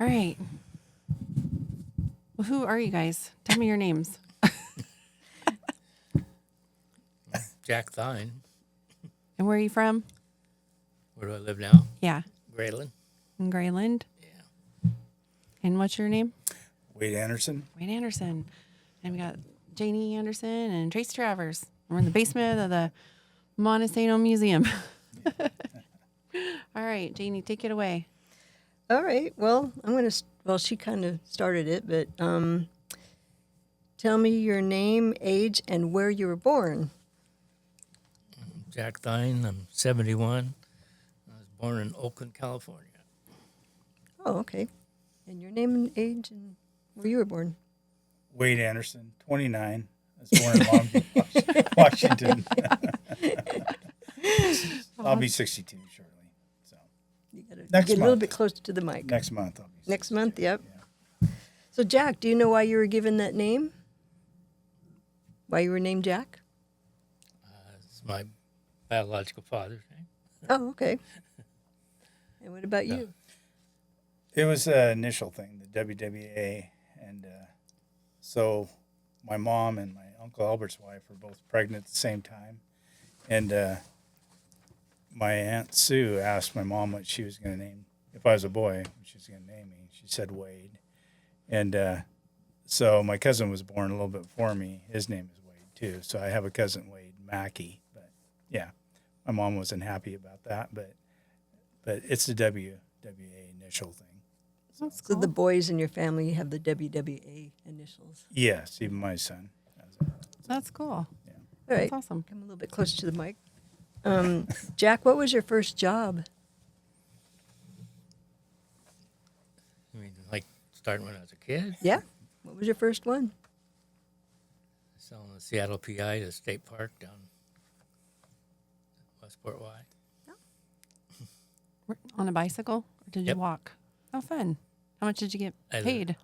All right. Well, who are you guys? Tell me your names. Jack Thein. And where are you from? Where do I live now? Yeah. Grayland. In Grayland. Yeah. And what's your name? Wade Anderson. Wade Anderson. And we got Janie Anderson and Tracy Travers. We're in the basement of the Montesano Museum. All right, Janie, take it away. All right. Well, she kind of started it, but tell me your name, age, and where you were born. Jack Thein. I'm 71. I was born in Oakland, California. Oh, okay. And your name and age and where you were born. Wade Anderson, 29. I was born in Long Beach, Washington. I'll be 62 shortly. So You got to Next get a little month. bit closer to the mic. next month I'll be 62. Next month, yep. Yeah. So, Jack, do you know why you were given that name? Why you were named Jack? It's my biological father's name. Oh, okay. And what about you? It was an initial thing, the WWA, and so my mom and my Uncle Albert's wife were both pregnant at the same time, and my Aunt Sue asked my mom what she was going to name, if I was a boy, what she was going to name me. She said Wade, and so my cousin was born a little bit before me. His name is Wade too, so I have a cousin Wade Mackey, but yeah, my mom wasn't happy about that, but it's the WWA initial thing. That's So cool. the boys in your family have the WWA initials. Yes, even my son has it. That's cool. All right. That's awesome. Come a little bit closer to the mic. Jack, what was your first job? I mean, like starting when I was a kid, Yeah. What was your first one? selling the Seattle PI to State Park down Westport Y. On a bicycle? Or did Yep. you walk? Oh, fun. How much did you get I did. paid?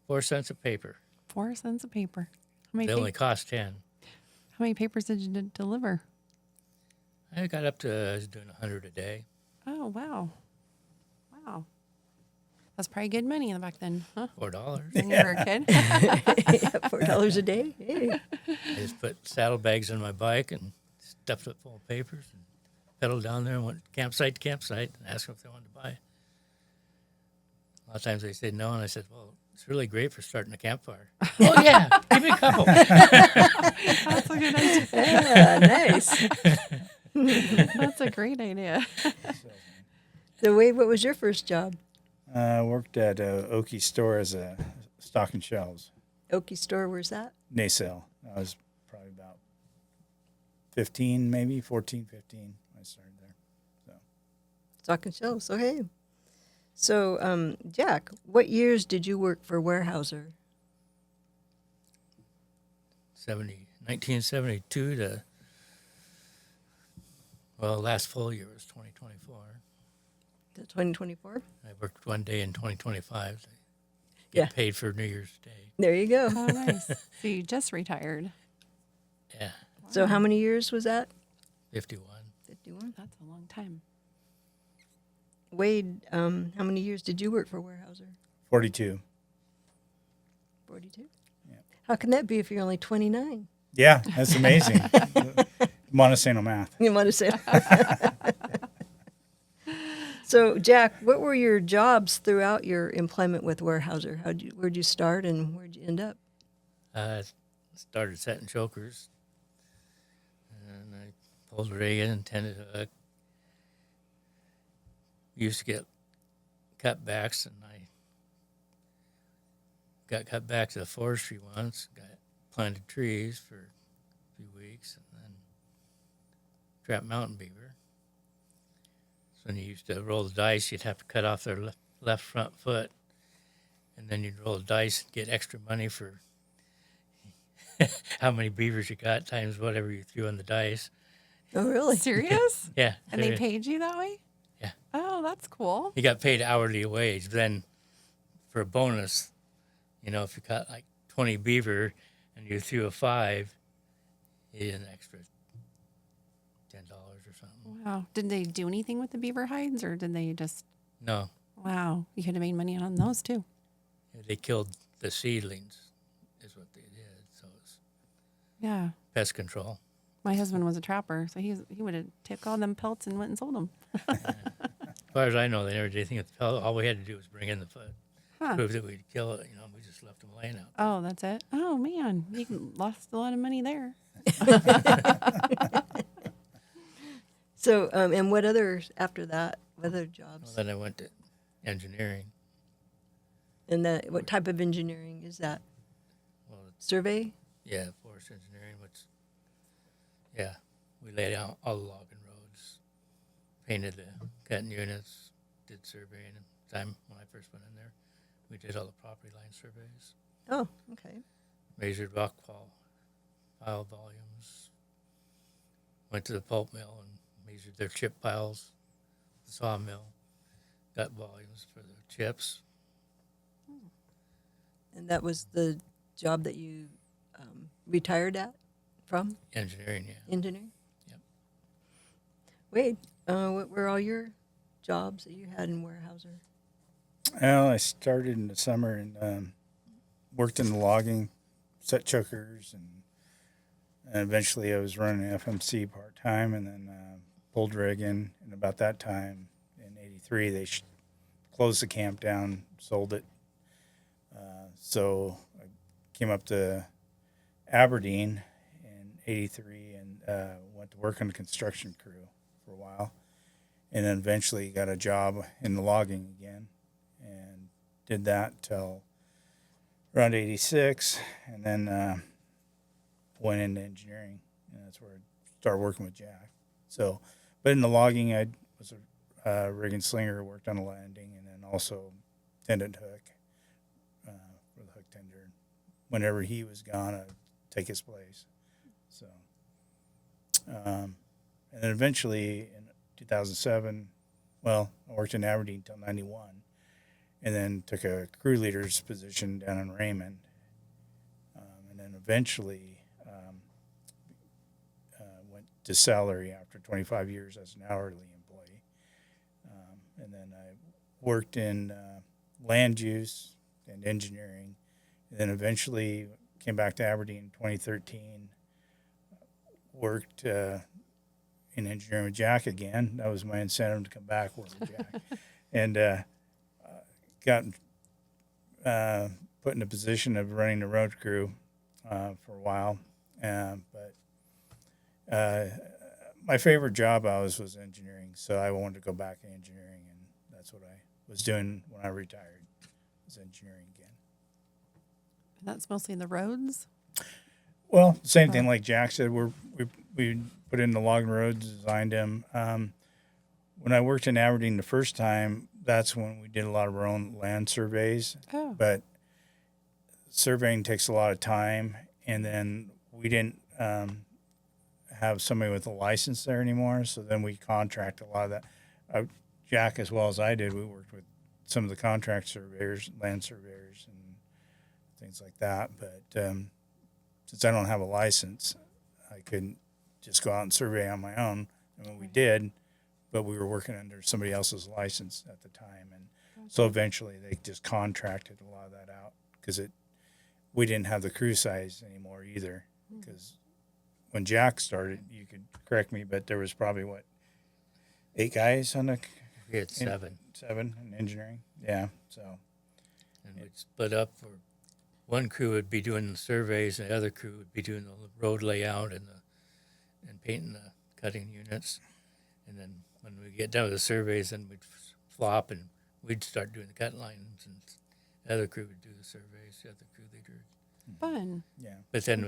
4 cents a paper. 4 cents a paper. How many, They only cost 10. how many papers did you deliver? I got up to, I was doing 100 a day. Oh, wow. Wow. That's probably good money back then, huh? $4. When you were a kid? Yeah, $4 a day. Hey. I just put saddlebags on my bike and stuffed it full of papers and pedaled down there and went campsite to campsite and asked them if they wanted to buy. A lot of times they said no, and I said, well, it's really great for starting a campfire. Oh, yeah, give me a couple. That's a good idea. Yeah, nice. That's a great idea. So, Wade, what was your first job? I worked at Okie store as a stocking shelves, Okie store, where's that? Naysale. I was probably about 15, maybe 14, 15 when I started there. So Stocking shelves. Okay. So, Jack, what years did you work for Weyerhaeuser? 1972 to, well, last full year was 2024. To 2024? I worked one day in 2025 to get Yeah. paid for New Year's Day. There you go. Oh, nice. So you just retired. Yeah, So, how many years was that? 51. 51. That's a long time. Wade, how many years did you work for Weyerhaeuser? 42. 42. Yeah. How can that be if you're only 29? Yeah, that's amazing. Montesano math. You want to say? So, Jack, what were your jobs throughout your employment with Weyerhaeuser? Where'd you start and where'd you end up? Started setting chokers, and I pulled a rig in and tended hook. Used to get cutbacks, and I got cut back to the forestry once. Got planted trees for a few weeks, and then trapped mountain beaver. So when you used to roll the dice, you'd have to cut off their left front foot, and then you'd roll the dice and get extra money for how many beavers you got times whatever you threw on the dice. Oh, really? Serious? Yeah. And they serious. paid you that way? Yeah. Oh, that's cool. You got paid hourly wage. Then for a bonus, you know, if you caught like 20 beaver and you threw a 5, you get an extra $10 or something. Wow. Did they do anything with the beaver hides or did they just, No, oh, Wow. You could have made money on those too. They killed the seedlings, is what they did. So it's Yeah. pest control. My husband was a trapper, so he would have took all them pelts and went and sold them. As far as I know, they never did anything with the pellet. All we had to do was bring in the foot, Huh. prove that we'd kill it. We just left them laying out. Oh, that's it. Oh man, you lost a lot of money there. So, and what others after that? What other jobs? Well, then I went to engineering. And what type of engineering is that? Well, Survey? yeah, forest engineering, we laid out all the logging roads, painted the cutting units, did surveying. And time when I first went in there, we did all the property line surveys, Oh, okay. measured rock pile volumes, went to the pulp mill and measured their chip piles, the sawmill, got volumes for the chips. And that was the job that you retired from? Engineering, yeah. Engineering? Yep. Wade, what were all your jobs that you had in Weyerhaeuser? Well, I started in the summer and worked in the logging, set chokers, and eventually I was running FMC part time, and then pulled rigging. And about that time, in '83, they closed the camp down, sold it. So I came up to Aberdeen in '83 and went to work on the construction crew for a while, and then eventually got a job in the logging again, and did that till around '86, and then went into engineering, and that's where I started working with Jack. So, but in the logging, I was a rig and slinger, worked on a landing, and then also tended hook for the hook tender. Whenever he was gone, I'd take his place. So, and then eventually in 2007, well, I worked in Aberdeen until '91, and then took a crew leader's position down in Raymond, and then eventually went to salary after 25 years as an hourly employee. And then I worked in land use and engineering, and then eventually came back to Aberdeen in 2013, worked in engineering with Jack again. That was my incentive to come back work with Jack. And got put in a position of running the road crew for a while. But my favorite job was engineering, so I wanted to go back to engineering, and that's what I was doing when I retired, was engineering again. That's mostly the roads. Well, same thing like Jack said. We put in the logging roads, designed them. When I worked in Aberdeen the first time, that's when we did a lot of our own land surveys. Oh. But surveying takes a lot of time, and then we didn't have somebody with a license there anymore. So then we contract a lot of that. Jack, as well as I did, we worked with some of the contract surveyors, land surveyors, and things like that. But since I don't have a license, I couldn't just go out and survey on my own. I mean, we did, but we were working under somebody else's license at the time. And so eventually they just contracted a lot of that out because we didn't have the crew size anymore either. Because when Jack started, you could correct me, but there was probably, 8 guys on the... We had 7. 7 in engineering, yeah, so... And we'd split up, for one crew would be doing the surveys, and the other crew would be doing the road layout and painting the cutting units. And then when we get done with the surveys, then we'd flop and we'd start doing the cut lines, and the other crew would do the surveys, the other crew leader. Fun. Yeah. But then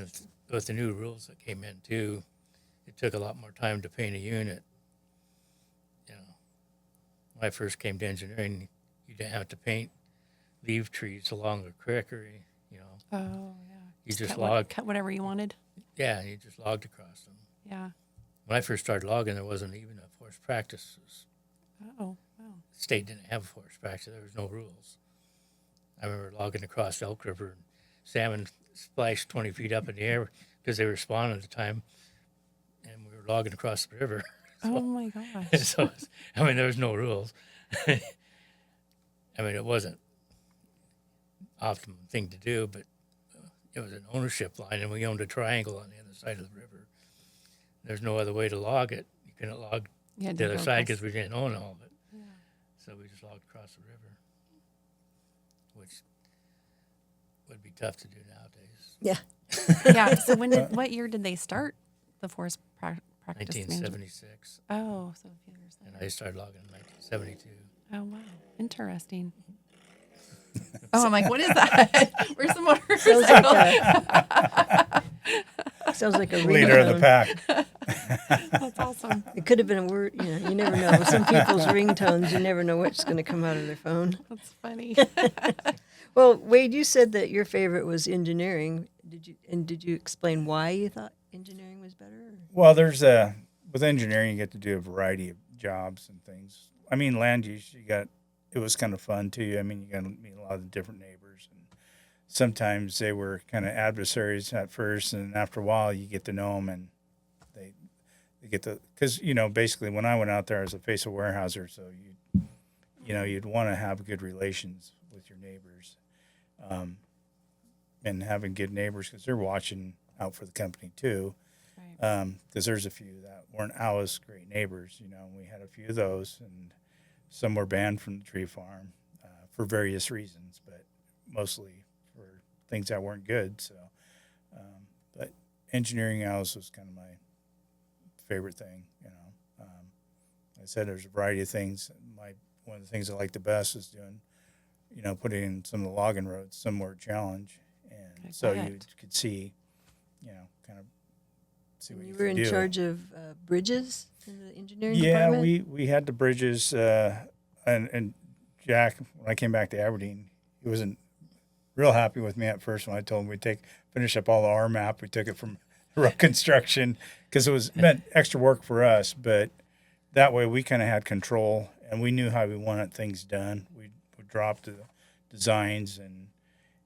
with the new rules that came in too, it took a lot more time to paint a unit. When I first came to engineering, you didn't have to paint leaf trees along the creek, or Oh yeah. you just cut logged. cut whatever you wanted. Yeah, you just logged across them. Yeah. When I first started logging, there wasn't even a forest practices. Oh wow. The state didn't have a forest practice. There was no rules. I remember logging across Elk River, and salmon splashed 20 feet up in the air because they were spawning at the time, and we were logging across the river. Oh my gosh. So, there was no rules. I mean, it wasn't optimum thing to do, but it was an ownership line, and we owned a triangle on the other side of the river. There's no other way to log it. You couldn't log You had the to other go side across- because we didn't own all of it. Yeah. So we just logged across the river, which would be tough to do nowadays. Yeah. Yeah. So what year did they start the forest practice management? 1976, Oh, so a few years and later. I started logging in 1972. Oh, wow. Interesting. Oh, I'm like, what is that? Where's the motorcycle? Sounds like a Leader of the ringtone. pack. That's awesome. It could have been a word. You never know. With some people's ringtones, you never know what's going to come out of their phone. That's funny. Well, Wade, you said that your favorite was engineering. Did you explain why you thought engineering was better? Or? Well, with engineering, you get to do a variety of jobs and things. I mean, land use, it was kind of fun too. I mean, you got to meet a lot of different neighbors, and sometimes they were kind of adversaries at first, and after a while, you get to know them, and they get to, because basically, when I went out there, I was a face of Weyerhaeuser, so you'd want to have good relations with your neighbors, and having good neighbors because they're watching out for the company too. Right. Because there's a few that weren't always great neighbors, and we had a few of those, and some were banned from the tree farm for various reasons, but mostly for things that weren't good. So, but engineering house was kind of my favorite thing. Like I said, there's a variety of things. One of the things I like the best is doing, putting in some of the logging roads, some more challenge, and I so you bet. could see, kind of see what You you were could in do. charge of bridges in the engineering Yeah, department? we had the bridges, and Jack, when I came back to Aberdeen, he wasn't real happy with me at first when I told him we'd finish up all the RMAP. We took it from road construction because it meant extra work for us, but that way we kind of had control and we knew how we wanted things done. We would drop the designs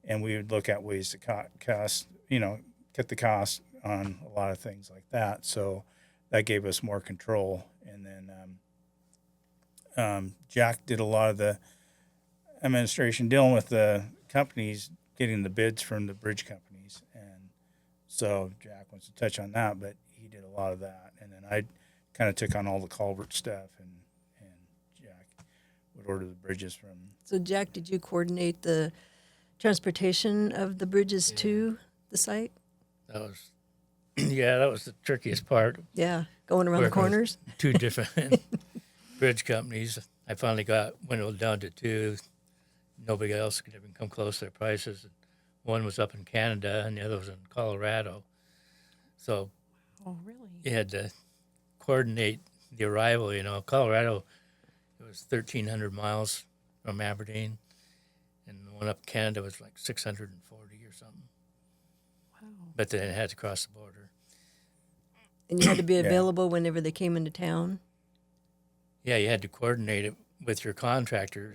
and we would look at ways to cut the cost on a lot of things like that. So that gave us more control. And then Jack did a lot of the administration dealing with the companies, getting the bids from the bridge companies. And so Jack wants to touch on that, but he did a lot of that. And then I kind of took on all the culvert stuff, and Jack would order the bridges from. So, Jack, did you coordinate the transportation of the bridges to the site? That was, that was the trickiest part. Yeah, going around the Working with corners? Two different bridge companies. I finally got whittled down to two. Nobody else could even come close to their prices. One was up in Canada, and the other was in Colorado. So Oh, really? you had to coordinate the arrival. Colorado, it was 1,300 miles from Aberdeen, and the one up in Canada was like 640 or something. Wow. But then it had to cross the border. And you had to be Yeah. available whenever they came into town? Yeah, you had to coordinate it with your contractor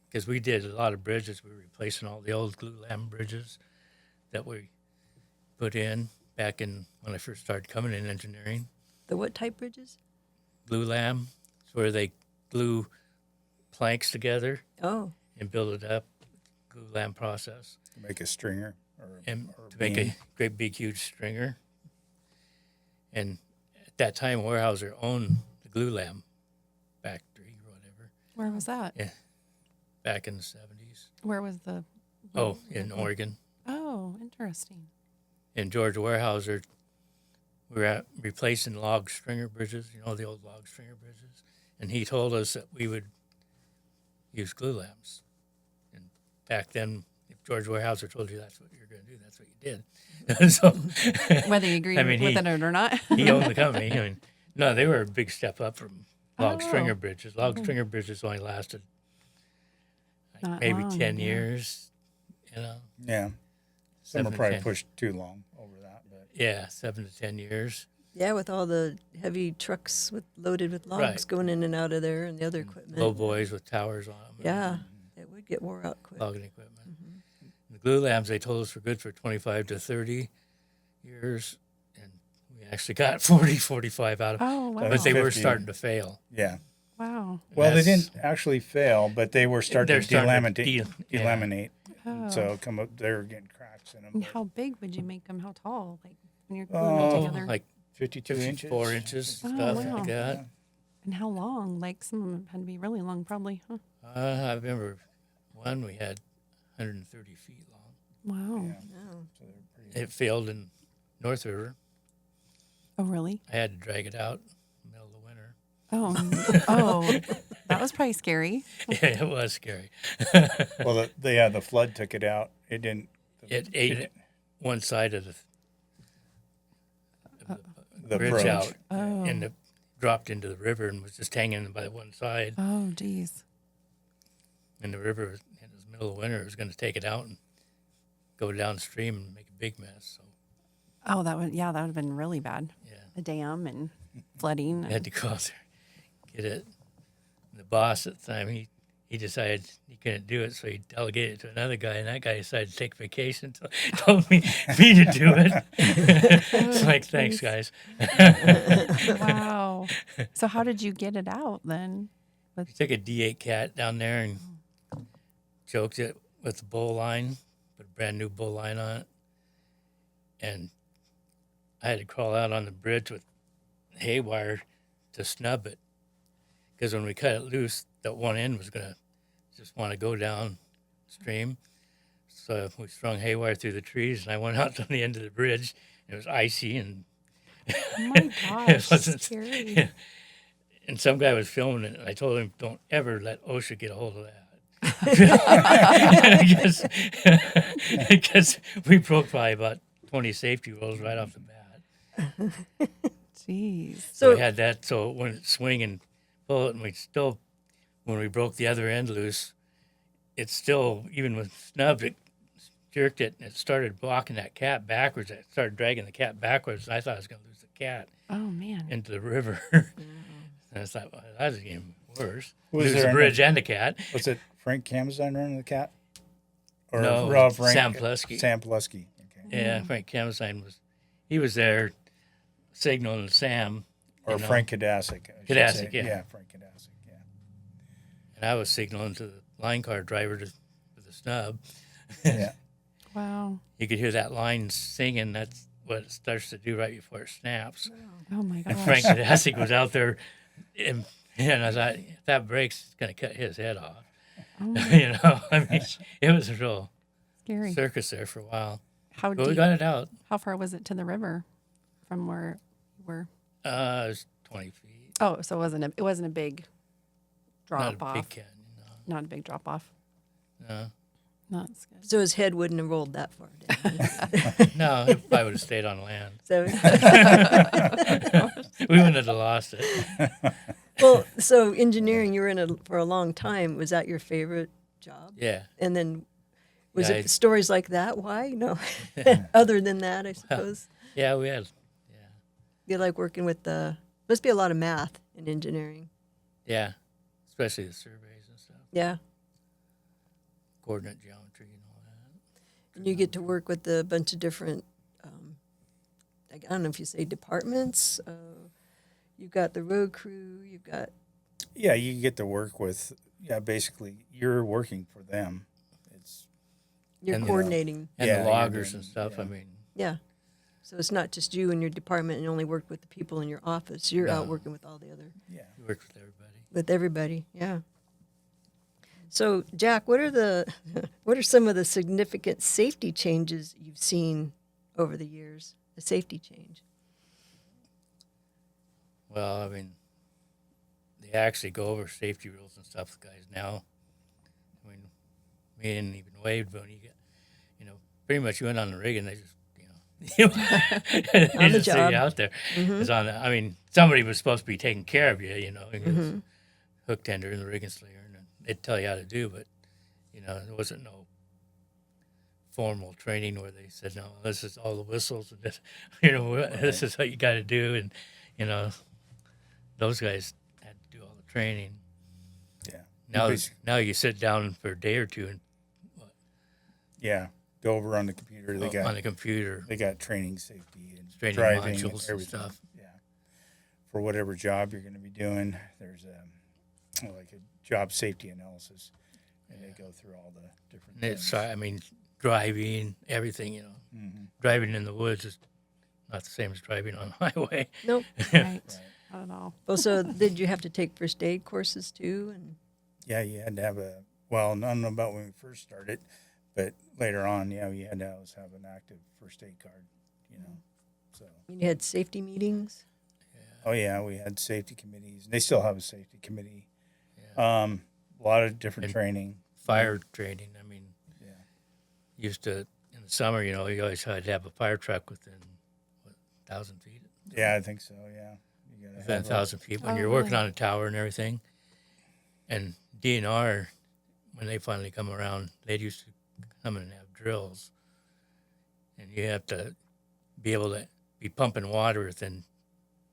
because we did a lot of bridges. We were replacing all the old glue lam bridges that we put in back in when I first started coming in engineering. The what type bridges? Glue lam, it's where they glue planks together Oh, and build it up. Glue lam process, To make a stringer and or to make beam. a great big huge stringer. And at that time, Weyerhaeuser owned the glue lam factory or whatever. Where was that? Yeah, back in the 70s. Where was the? Oh, in Oregon. Oh, interesting. And George Weyerhaeuser, we were at replacing log stringer bridges, the old log stringer bridges. And he told us that we would use glue lamps. And back then, if George Weyerhaeuser told you that's what you're going to do, that's what you did. So Whether you agree I mean, with it or not. he owned the company. No, they were a big step up from log Oh. stringer bridges. Log stringer bridges only lasted Not maybe long, 10 yeah. years, Yeah. Some 7 are to probably 10. pushed too long over that, but Yeah, 7 to 10 years. yeah, with all the heavy trucks loaded with logs Right. going in and out of there and the other equipment. Low boys with towers on them. Yeah, it would get wore out quick. Logging equipment. The glue lamps, they told us were good for 25 to 30 years, and we actually got 40, 45 out of them. Oh, wow. But they were 50. starting to fail. yeah. Wow. Well, they That's- didn't actually fail, but they were starting They're to starting to delaminate. Oh. So come up, they were getting cracks in them. And how big would you make them? How tall? Like when you're gluing Oh, them together? Like 52 inches. 4 inches, Oh, stuff wow. like that. And how long? Like some of them had to be really long, probably. Huh? I remember one we had 130 feet long. Wow. Yeah. Oh. So they're pretty. It failed in North River. Oh, really? I had to drag it out in the middle of the winter. Oh, that was probably scary. Yeah, it was scary. Well, the flood took it out. It didn't. It ate one side of the bridge approach. out Oh. and it dropped into the river and was just hanging by one side. Oh, geez. And the river, in the middle of winter, was going to take it out and go downstream and make a big mess. So, Oh, that would have been really bad. yeah, The dam and flooding. I had to go out there, get it. And the boss at the time, he decided he couldn't do it, so he delegated it to another guy, and that guy decided to take vacation, so told me to do it. It's like, thanks, guys. Wow. So how did you get it out then? We took a D8 cat down there and choked it with the bowl line, put a brand new bowl line on it. And I had to crawl out on the bridge with hay wire to snub it. Because when we cut it loose, that one end was going to just want to go downstream. So we strung hay wire through the trees, and I went out to the end of the bridge. And it was icy, and Oh my gosh. wasn't- scary. and some guy was filming it, and I told him, don't ever let OSHA get a hold of that. Because we broke probably about 20 safety rules right off the bat. Jeez. So So we had that, so when it swing and pull it, and we still, when we broke the other end loose, it still, even with snubbed, it jerked it, and it started blocking that cat backwards. It started dragging the cat backwards, and I thought I was going to lose the cat Oh man. into the river. And I thought, well, that was getting worse. Was Lose there the any- bridge and the cat. Was it Frank Camazine running the cat? Or No, Rob Frank? Sam Plusky. Sam Plusky. Okay. Yeah, Frank Camazine he was there signaling Sam. Or you know, Frank Kadasic. I should Kadasic, say. yeah. Yeah, Frank Kadasic. Yeah. And I was signaling to the line car driver with the snub. Yeah. Wow. You could hear that line singing. That's what it starts to do right before it snaps. Oh my And gosh. Frank Kadasic was out there, and I thought, if that breaks, it's going to cut his head off. Oh, You know, I mean, it was a real scary. circus there for a while. How But we deep? got it out. How far was it to the river from where you were? It was 20 feet. Oh, so it wasn't a big drop Not a off. big canyon, Not a big drop off. no. That's good. so his head wouldn't have rolled that far, did it? No, it probably would have stayed on land. So We wouldn't have lost it. well, so engineering, you were in it for a long time. Was that your favorite job? Yeah. And then was Yeah, it stories like that? Why? No. Other than that, I suppose. Yeah, we had. You like working with the must be a lot of math in engineering. Yeah. Especially the surveys and stuff, Yeah. coordinate geometry and all that. And you get to work with a bunch of different I don't know if you say departments. You've got the road crew, you've got Yeah, you get to work with, basically you're working for them. It's, you're And, coordinating. And Yeah, the you're loggers doing- and stuff. yeah. I mean, Yeah. So it's not just you and your department and you only work with the people in your office. You're out No. working with all the other yeah. we worked with everybody. with everybody. Yeah. So Jack, what are some of the significant safety changes you've seen over the years? A safety change. Well, I mean, they actually go over safety rules and stuff with guys now. I mean, me and even Wade, when you get, pretty much you went on the rig and they just, they On the just threw job. you out there. It's on I mean, somebody was supposed to be taking care of you, It was hook tender and the rigging slayer, and they'd tell you how to do, but, there wasn't no formal training where they said, no, this is all the whistles, and this, this is what you got to do, and, those guys had to do all the training. Yeah. Now, Basic- now you sit down for a day or two and Yeah. Go over on the computer. They on the computer, they got training, safety, and training driving, modules and everything. stuff. Yeah. For whatever job you're going to be doing, there's like a job safety analysis, and they go through all the different And it's, things. I mean, driving, everything, you know. Mm-hmm. Driving in the woods is not the same as driving on the highway. Nope. Right. Not at all. Well, so did you have to take first aid courses too? And Yeah, you had to have I don't know about when we first started, but later on, yeah, you had to always have an active first aid card, you know. So, you had safety meetings? oh yeah, we had safety committees. They still have a safety committee. A lot of different And- training. Fire training, I mean, Yeah. used to, in the summer, you know, you always had to have a fire truck within, 1,000 feet? Yeah, I think so. Yeah, you gotta Within have 1,000 feet when Oh, you're working really? on a tower and everything. And DNR, when they finally come around, they used to come in and have drills. And you have to be able to be pumping water within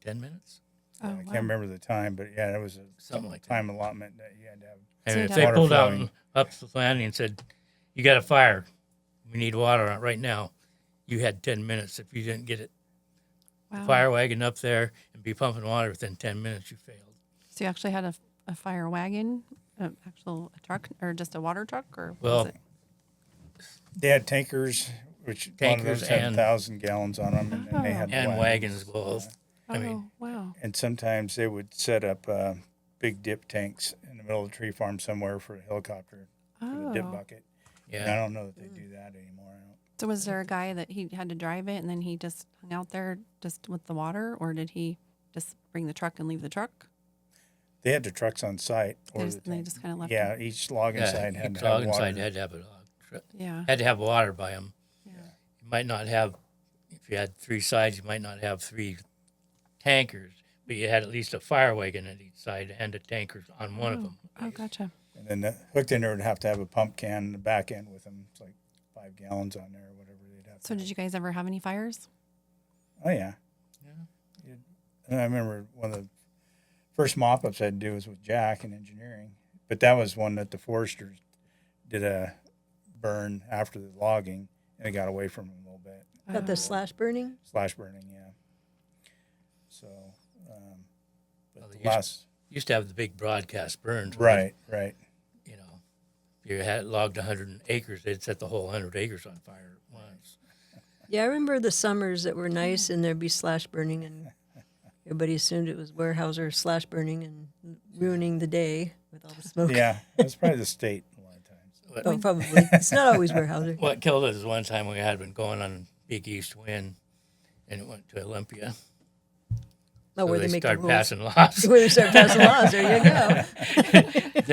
10 minutes. Oh, I wow. can't remember the time, but yeah, it was a Something like that. time allotment that you had to have. And So if you'd they have- pulled Water out flowing. and up the landing and said, "You got a fire, we need water right now," you had 10 minutes. If you didn't get it, Wow. fire wagon up there and be pumping water within 10 minutes, you failed. So you actually had a fire wagon, a truck, or just a water truck, or what Well, was it? They had tankers, which a lot of Tankers those had and- 1,000 gallons on them, and then they had And wagons both. Oh, I mean, wow. And sometimes they would set up big dip tanks in the middle of the tree farm somewhere for a helicopter for the dip Oh. bucket. And I yeah. don't know that they do that anymore. I don't, So was there a guy that he had to drive it and then he just hung out there just with the water, or did he just bring the truck and leave the truck? they had the trucks on site. They Or just- the they tank. just kinda left Yeah, each logging Yeah, site had each to have logging water. site had to have a Yeah. had to have water by them. Yeah. You might not have, if you had 3 sides, you might not have 3 tankers, but you had at least a fire wagon at each side and a tanker on one of them. Oh, gotcha. And then the hooked in there would have to have a pump can in the back end with them. It's like 5 gallons on there or whatever they'd have. So to did you guys ever have any fires? Oh yeah. Yeah. And I remember one of the first mop-ups I had to do was with Jack in engineering, but that was one that the foresters did a burn after the logging, and it got away from them a little bit. Got the slash burning? Slash burning, yeah. So, but Well, the they last, Used to have the big broadcast burns. where, right. You know, if you had logged 100 acres, they'd set the whole 100 acres on fire at once. Yeah, I remember the summers that were nice and there'd be slash burning and everybody assumed it was Weyerhaeuser slash burning and ruining the day with all the smoke. Yeah, that's probably the state a lot of times. Oh, probably. It's not always Weyerhaeuser. What killed us is one time we had been going on big east wind, and it went to Olympia. Oh, So where they they make the started rules. passing laws. Where they start passing laws. There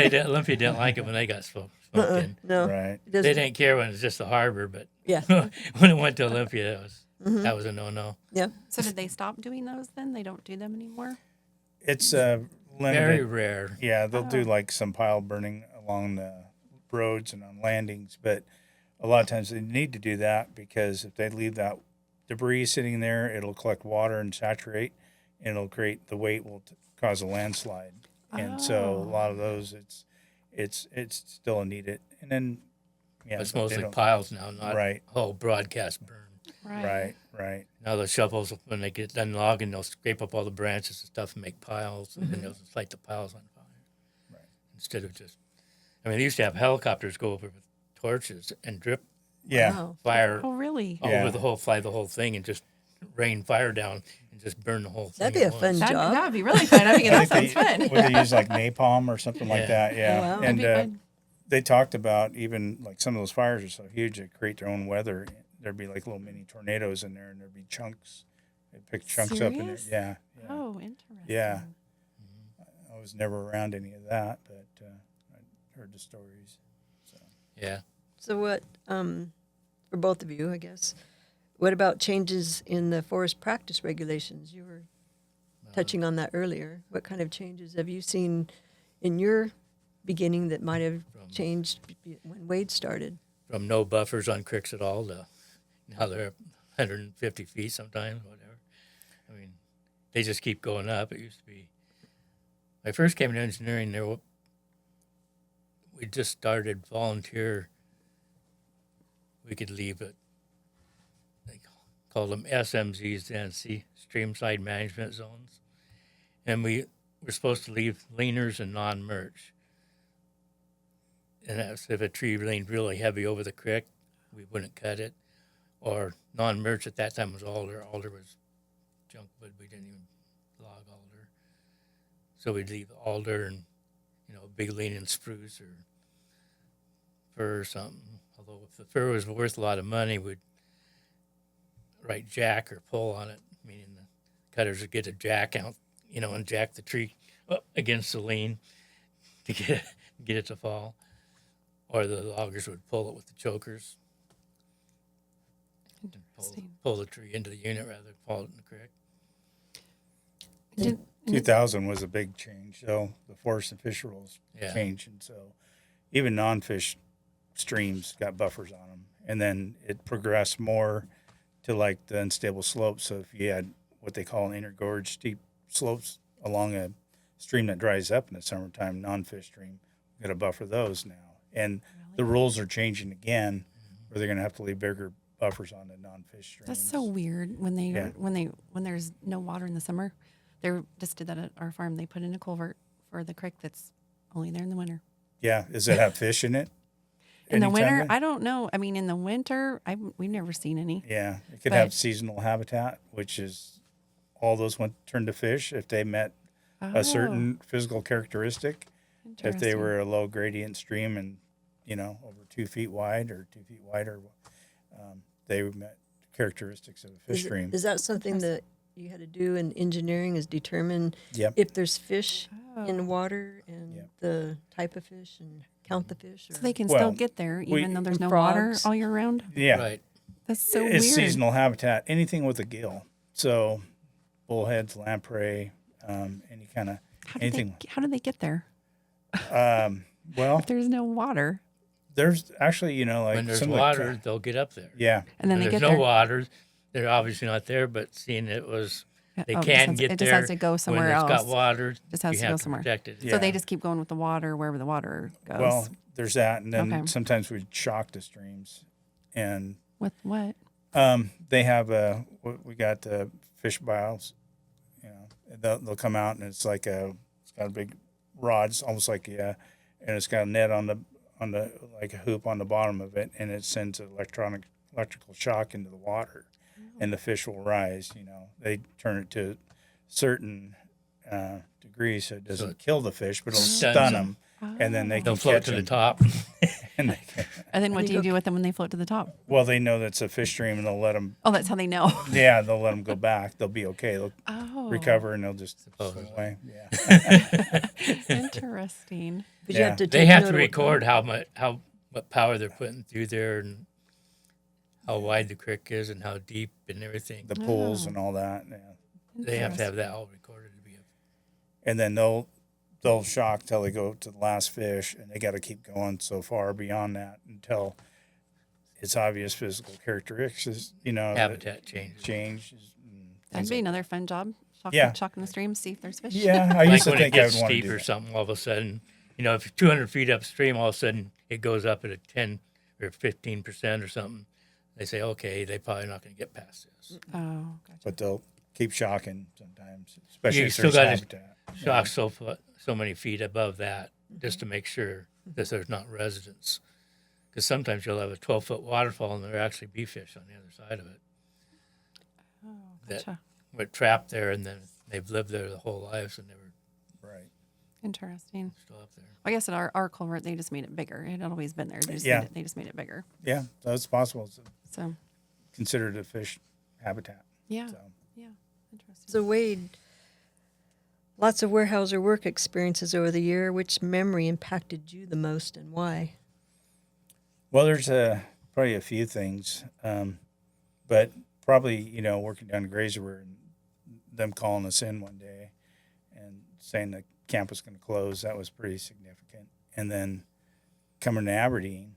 you go. Olympia didn't like it when they got smoked in. No. Right. It They doesn't. didn't care when it was just the harbor, but Yeah. when it went to Olympia, that was a no-no. Yeah. So did they stop doing those then? They don't do them anymore? It's Very limited. rare. Yeah, they'll do Oh. like some pile burning along the roads and on landings, but a lot of times they need to do that because if they leave that debris sitting there, it'll collect water and saturate, and it'll create the weight will cause a landslide. And so a Oh. lot of those, it's still needed. And then yeah, It's but they mostly don't- piles now, not Right. whole broadcast burn. Right. Now the shovels, when they get done logging, they'll scrape up all the branches and stuff and make piles, and then they'll just light the piles on fire. Right. Instead of just, I mean, they used to have helicopters go over with torches and drip Yeah. Wow. fire Oh, really? all Yeah. over the whole thing and just rain fire down and just burn the whole thing. That'd be at a fun once. job. That'd be really fun. I mean, that I think sounds they, fun. would they use like napalm or something like Yeah. that? Yeah. Oh, wow. That'd And be fun. they talked about even like some of those fires are so huge they create their own weather. There'd be like little mini tornadoes in there, and there'd be chunks. They pick chunks up in there. Serious? Yeah. Oh, interesting. Yeah. I was never around any of that, but I heard the stories. So Yeah. So what, for both of you, I guess, what about changes in the forest practice regulations? You were touching on that earlier. What kind of changes have you seen in your beginning that might have changed when Wade started? From no buffers on creeks at all to now they're 150 feet sometimes, whatever. I mean, they just keep going up. It used to be, when I first came into engineering, we just started volunteer. We could leave it. They called them SMZs then, stream side management zones. And we we're supposed to leave leaners and non-merch. And that's if a tree leaned really heavy over the creek, we wouldn't cut it. Or non-merch at that time was alder. Alder was junk wood. We didn't even log alder. So we'd leave alder and, big leaning spruce or fir or something. Although if the fir was worth a lot of money, we'd write jack or pull on it, meaning the cutters would get a jack out, and jack the tree up against the lean to get it to fall. Or the loggers would pull it with the chokers. And pull the tree into the unit rather than fall it in the creek. 2000 was a big change. So the forest and fish rules changed. And so even non-fish streams got buffers on them. And then it progressed more to like the unstable slopes. So if you had what they call an intergorge steep slopes along a stream that dries up in the summertime, non-fish stream, we got to buffer those now. And the rules are changing again, where they're going to have to leave bigger buffers on the non-fish streams. That's so weird when there's no water in the summer. They just did that at our farm. They put in a culvert for the creek that's only there in the winter. Yeah, does it have fish in it? In the winter, Anytime? I don't know. I mean, in the winter, we've never seen any. Yeah, it could But- have seasonal habitat, which is all those turn to fish if they met a certain physical characteristic. If they Interesting. were a low gradient stream and, over 2 feet wide or 2 feet wider, they met characteristics of a fish stream. Is that something that you had to do in engineering, is determine Yep. if there's fish in Oh. water and Yep. the type of fish and count the fish? Or? So they can Well, still get there even though there's and no water frogs. all year round. Yeah. Right. That's so It's weird. seasonal habitat, anything with a gill. So bullheads, lamprey, any kind of anything. How do they get there? Well, If there's no water, there's actually, like When there's some of the water, they'll get up there. yeah. and then When they there's get no there. water, they're obviously not there, but seeing they can get it there. just has to go somewhere when else. it's got water, Just has you to have go somewhere. protect it. Yeah. So they just keep going with the water wherever the water goes. Well, there's that, and then Okay. sometimes we shock the streams, and with what? they have we got fish biles. They'll come out, and it's got a big rod, it's almost like and it's got a net on the like a hoop on the bottom of it, and it sends an electrical shock into the water, and the fish will rise. They turn it to certain degree so it doesn't kill the fish, but it'll Stuns stun them. them, and then they They'll can float catch to the them. top. And they can, And then what And do you you go- do with them when they float to the top? well, they know that's a fish stream, and they'll let them. Oh, that's how they know. Yeah, they'll let them go back. They'll be okay. They'll Oh, recover, and they'll just swim Supposedly. away. Yeah. Interesting. But Yeah. you have to They take have note to of record what power they're putting through there and how wide the creek is and how deep and everything. The pools Oh. and all that. Yeah. They have to have that all recorded to be. And then they'll shock till they go to the last fish, and they got to keep going so far beyond that until it's obvious physical characteristics. That Habitat changes. changes. That'd be another fun job. Yeah. Shocking the stream, see if there's fish. Yeah, I Like used to when it think I would gets want to steep do or that. something, all of a sudden, if you're 200 feet upstream, all of a sudden it goes up at a 10 or 15% or something. They say, okay, they're probably not going to get past this. Oh, gotcha. But they'll keep shocking sometimes, especially You if still there's gotta habitat. Shock so many feet above that just to make sure that there's not residents. Because sometimes you'll have a 12-foot waterfall and there actually be fish on the other side of it Oh, that gotcha. were trapped there, and then they've lived there their whole lives and they were Right. Interesting. still up there. I guess at our culvert, they just made it bigger. It had always been there. Yeah. They just made it bigger. Yeah, so it's possible. It's So, considered a fish habitat. yeah. So. Yeah. Interesting. So Wade, lots of Weyerhaeuser work experiences over the year. Which memory impacted you the most and why? Well, there's probably a few things, but probably working down in Grazer and them calling us in one day and saying the camp was going to close. That was pretty significant. And then coming to Aberdeen,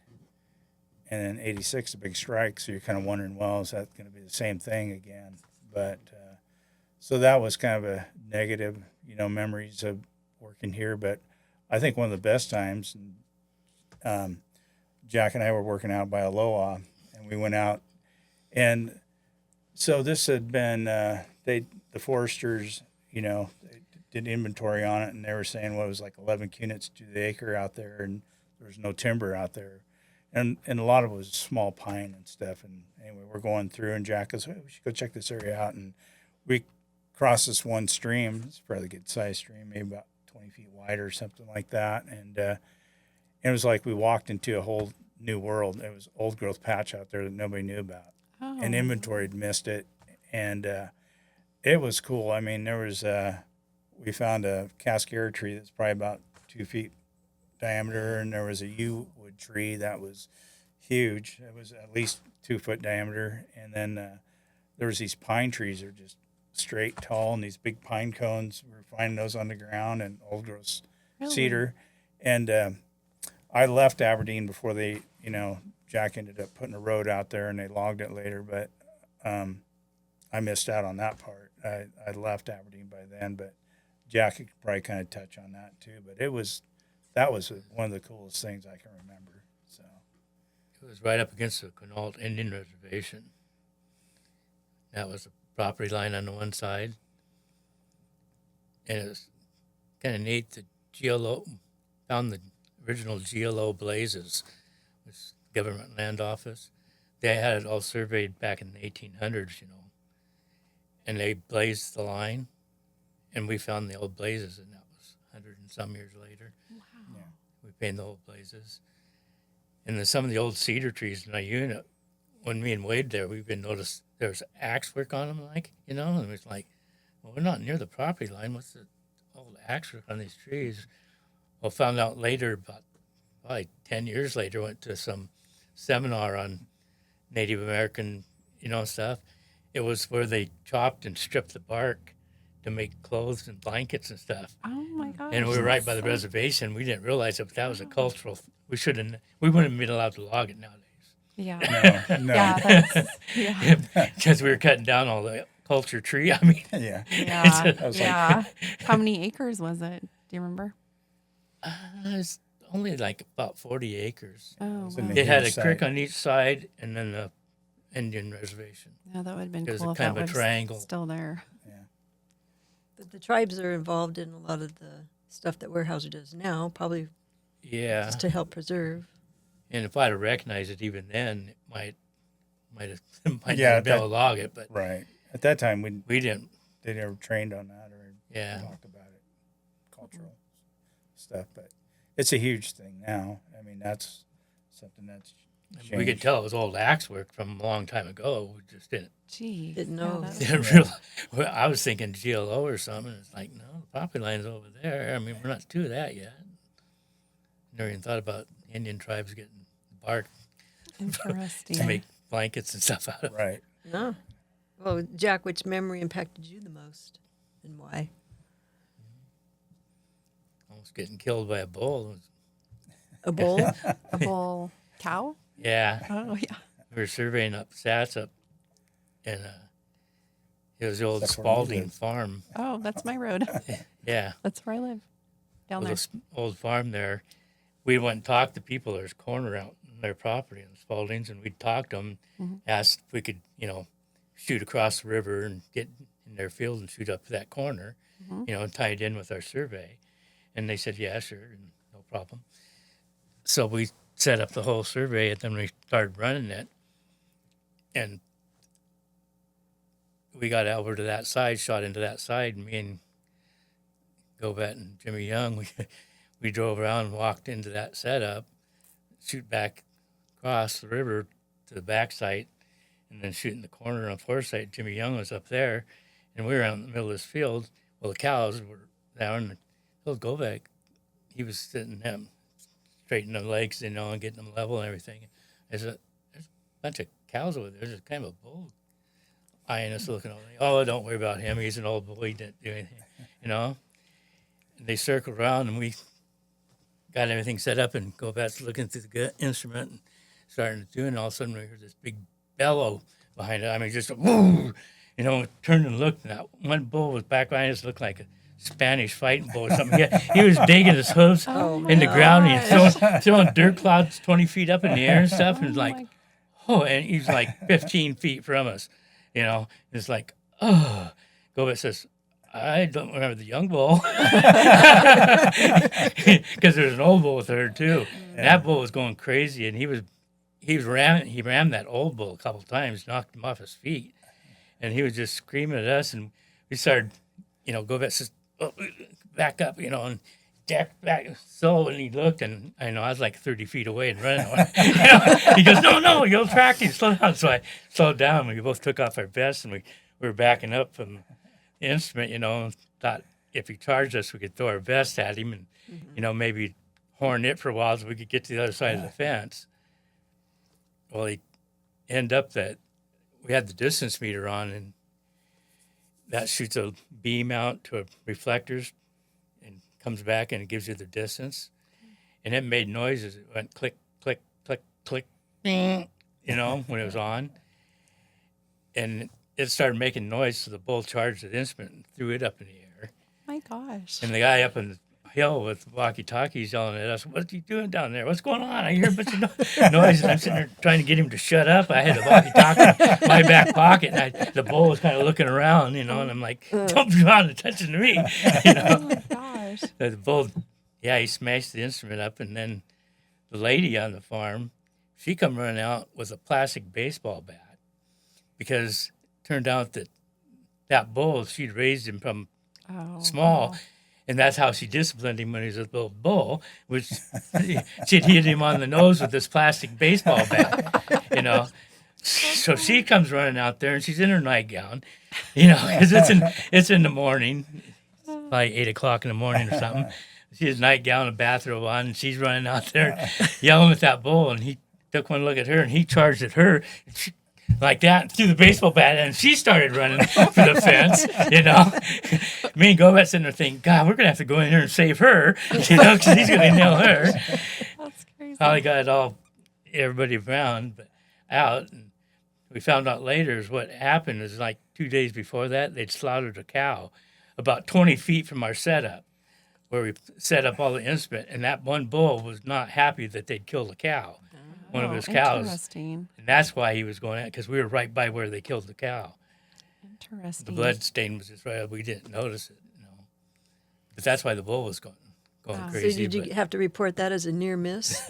and then '86, a big strike. So you're kind of wondering, well, is that going to be the same thing again? But so that was kind of a negative, memories of working here. But I think one of the best times. Jack and I were working out by Aloha, and we went out, and so this had been the foresters, did inventory on it, and they were saying what it was like 11 units to the acre out there, and there was no timber out there, and a lot of it was small pine and stuff. And anyway, we're going through, and Jack goes, "Hey, we should go check this area out." And we crossed this one stream. It's a fairly good sized stream, maybe about 20 feet wide or something like that. And it was like we walked into a whole new world. It was old growth patch out there that nobody knew about, and inventory had missed it, and it was cool. I mean, there was we found a cascara tree that's probably about 2 feet diameter, and there was a yew wood tree that was huge. It was at least 2 foot diameter, and then there was these pine trees that are just straight, tall, and these big pine cones. We were finding those on the ground, and old growth cedar. And I left Aberdeen before they, Jack ended up putting a road out there, and they logged it later, but I missed out on that part. I left Aberdeen by then, but Jack could probably kind of touch on that too. But that was one of the coolest things I can remember. So It was right up against the Quinault Indian Reservation. That was the property line on the one side. And it was kind of neat. The GLO found the original GLO blazes, which is government land office. They had it all surveyed back in the 1800s, and they blazed the line, and we found the old blazes, and that was 100 and some years later. Wow. yeah, We found the old blazes. And then some of the old cedar trees in our unit, when me and Wade there, we've been noticed there was axe work on them, and it was like, well, we're not near the property line. What's the old axe work on these trees? Well, found out later, about probably 10 years later, went to some seminar on Native American, stuff. It was where they chopped and stripped the bark to make clothes and blankets and stuff. Oh my gosh. And we were right by the reservation. We didn't realize it, but that was a cultural. We wouldn't have been allowed to log it nowadays. Yeah. no, Yeah. Yeah. Because we were cutting down all the culture tree. I mean, yeah. Yeah. I was like- Yeah. How many acres was it? Do you remember? it's only like about 40 acres. Oh, was in wow. the It had a East creek side. on each side and then the Indian reservation. Yeah, that would have been It was cool a if kind that of a was triangle. still there. But the tribes are involved in a lot of the stuff that Weyerhaeuser does now, probably Yeah. just to help preserve. And if I'd have recognized it even then, it might have Yeah, not been able to log it, but Right. At that time, we didn't. they never trained on that or Yeah. talked about it, cultural stuff. But it's a huge thing now. I mean, that's something that's changed. We could tell it was old axe work from a long time ago. We just didn't. Gee. Didn't know. that was- Didn't realize. Well, I was thinking GLO or something. It's like, no, the property line's over there. I mean, we're not to that yet. Never even thought about Indian tribes getting bark to Interesting. make blankets and stuff out of. Right. No. Well, Jack, which memory impacted you the most and why? Almost getting killed by a bull. A bull? A bull cow? Yeah, Oh, yeah. we were surveying up Sats up, and it was the old That's where we Spalding live. farm. Oh, that's my road. Yeah, That's where I live. Down there. this old farm there. We went and talked to people. There's a corner out in their property in the Spaldings, and we talked to them, asked if we could, shoot across the river and get in their field and shoot up to that corner, and tie it in with our survey. And they said, yeah, sure, and no problem. So we set up the whole survey, and then we started running it. And we got over to that side, shot into that side, and me and Govet and Jimmy Young, we drove around and walked into that setup, shoot back across the river to the back site, and then shoot in the corner on foresight. Jimmy Young was up there, and we were out in the middle of this field. Well, the cows were down, and Phil Govet, he was sitting them, straightening the legs, and getting them level and everything. There's a bunch of cows over there. There's kind of a bull eyeing us, looking over. Oh, don't worry about him. He's an old boy. He didn't do anything, And they circled around, and we got everything set up, and Govet's looking through the instrument and starting to do it, and all of a sudden we heard this big bellow behind it. I mean, just a woo, turned and looked, and that one bull was back behind us, looked like a Spanish fighting bull or something. He was digging his hooves in the ground, and throwing dirt clouds 20 feet up in the air and stuff, and like, and he's like 15 feet from us, It's like, oh. Govet says, I don't remember the young bull because there's an old bull with her too. And that bull was going crazy, and he rammed that old bull a couple times, knocked him off his feet, and he was just screaming at us, and we started, go back up, and back. So when he looked, and I was like 30 feet away and running. He goes, no, you'll attract him, slow down. So I slowed down. We both took off our vests, and we were backing up from the instrument, and thought if he charged us, we could throw our vest at him and, maybe horn it for a while so we could get to the other side of the fence. Well, he ended up that we had the distance meter on, and that shoots a beam out to reflectors and comes back and it gives you the distance. And it made noises. It went click, click, click, click, when it was on. And it started making noise, so the bull charged the instrument and threw it up in the air. My gosh. And the guy up in the hill with walkie-talkies yelling at us, "What are you doing down there? What's going on? I hear a bunch of noise." And I'm sitting there trying to get him to shut up. I had the walkie-talkie in my back pocket, and the bull was kind of looking around, and I'm like, "Don't be drawing attention to me." Oh my gosh. The bull, he smashed the instrument up, and then the lady on the farm, she come running out with a plastic baseball bat because it turned out that bull, she'd raised him from small. Wow. And that's how she disciplined him when he was a little bull, which she'd hit him on the nose with this plastic baseball bat, So she comes running out there, and she's in her nightgown, because it's in the morning, probably 8 o'clock in the morning or something. She has a nightgown, a bathrobe on, and she's running out there yelling at that bull. And he took one look at her, and he charged at her. Like that, and threw the baseball bat at, and she started running for the fence, Me and Govette sitting there thinking, God, we're going to have to go in here and save her, because he's going to nail her. That's crazy. Finally got everybody around out, and we found out later is what happened is like 2 days before that, they'd slaughtered a cow about 20 feet from our setup, where we set up all the instrument, and that one bull was not happy that they'd killed a cow. One of his cows. Interesting. And that's why he was going at, because we were right by where they killed the cow. Interesting. The blood stain was just right. We didn't notice it, But that's why the bull was going Wow. crazy. So did you have to report that as a near miss?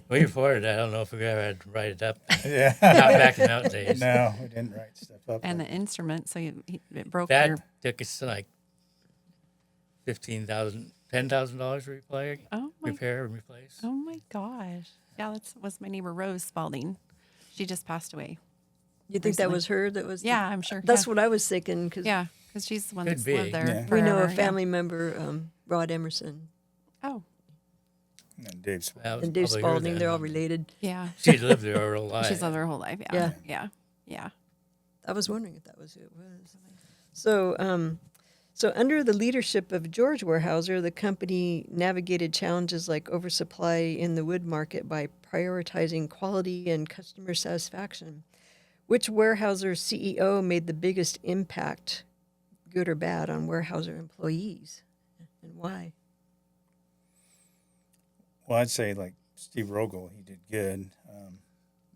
We reported it. I don't know if we ever had to write it up. Yeah. Not back in those days. No, we didn't write stuff up. And the instrument, so it broke That your. took us like $10,000 to repair and replace. Oh my gosh. Yeah, that was my neighbor Rose Spalding. She just passed away. You think that Recently. was her that was? Yeah, I'm sure. That's yeah. what I was thinking, because Yeah, because she's the one Could that's be. lived there. Yeah. we know a forever, yeah. family member, Rod Emerson, Oh, And Dave Spalding. That was and Dave probably her Spalding. then. They're all related. yeah. She'd lived there her whole life. She's lived her whole life. Yeah. Yeah. Yeah. Yeah. I was wondering if that was who it was. So under the leadership of George Weyerhaeuser, the company navigated challenges like oversupply in the wood market by prioritizing quality and customer satisfaction. Which Weyerhaeuser CEO made the biggest impact, good or bad, on Weyerhaeuser employees, and why? Well, I'd say like Steve Rogel, he did good.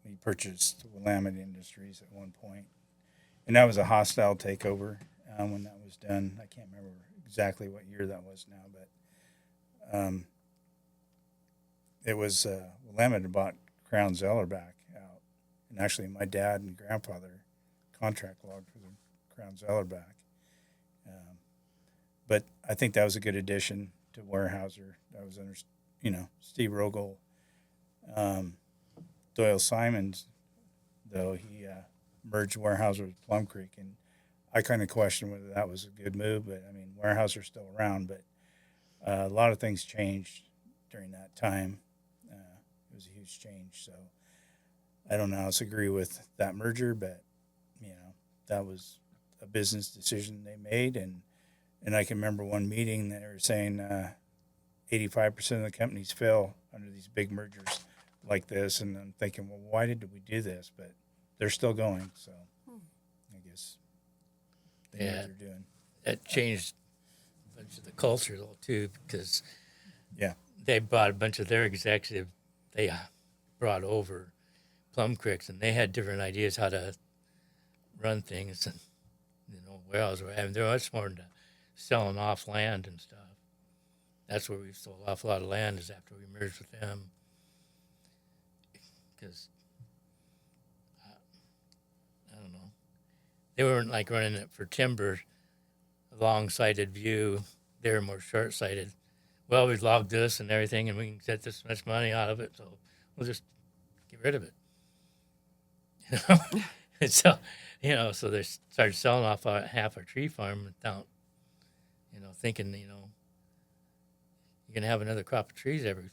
He purchased Willamette Industries at one point, and that was a hostile takeover when that was done. I can't remember exactly what year that was now, but it was Willamette had bought Crown Zeller back out, and actually my dad and grandfather contract logged for the Crown Zeller back. But I think that was a good addition to Weyerhaeuser. That was under, Steve Rogel. Doyle Simons, though, he merged Weyerhaeuser with Plum Creek, and I kind of question whether that was a good move. But I mean, Weyerhaeuser's still around, but a lot of things changed during that time. It was a huge change, so I don't agree with that merger, but that was a business decision they made, and I can remember one meeting they were saying 85% of the companies fail under these big mergers like this, and I'm thinking, well, why did we do this? But they're still going, so I guess they know what they're doing. That changed a bunch of the culture, though, too, because Yeah. they brought a bunch of their executive, they brought over Plum Creeks, and they had different ideas how to run things, and warehouse we're having. They're much more into selling off land and stuff. That's where we've sold off a lot of land is after we merged with them. Because, I don't know, they weren't like running it for timber, long-sighted view. They were more short-sighted. Well, we've logged this and everything, and we can get this much money out of it, so we'll just get rid of it. And so, so they started selling off half our tree farm without, thinking, you're going to have another crop of trees every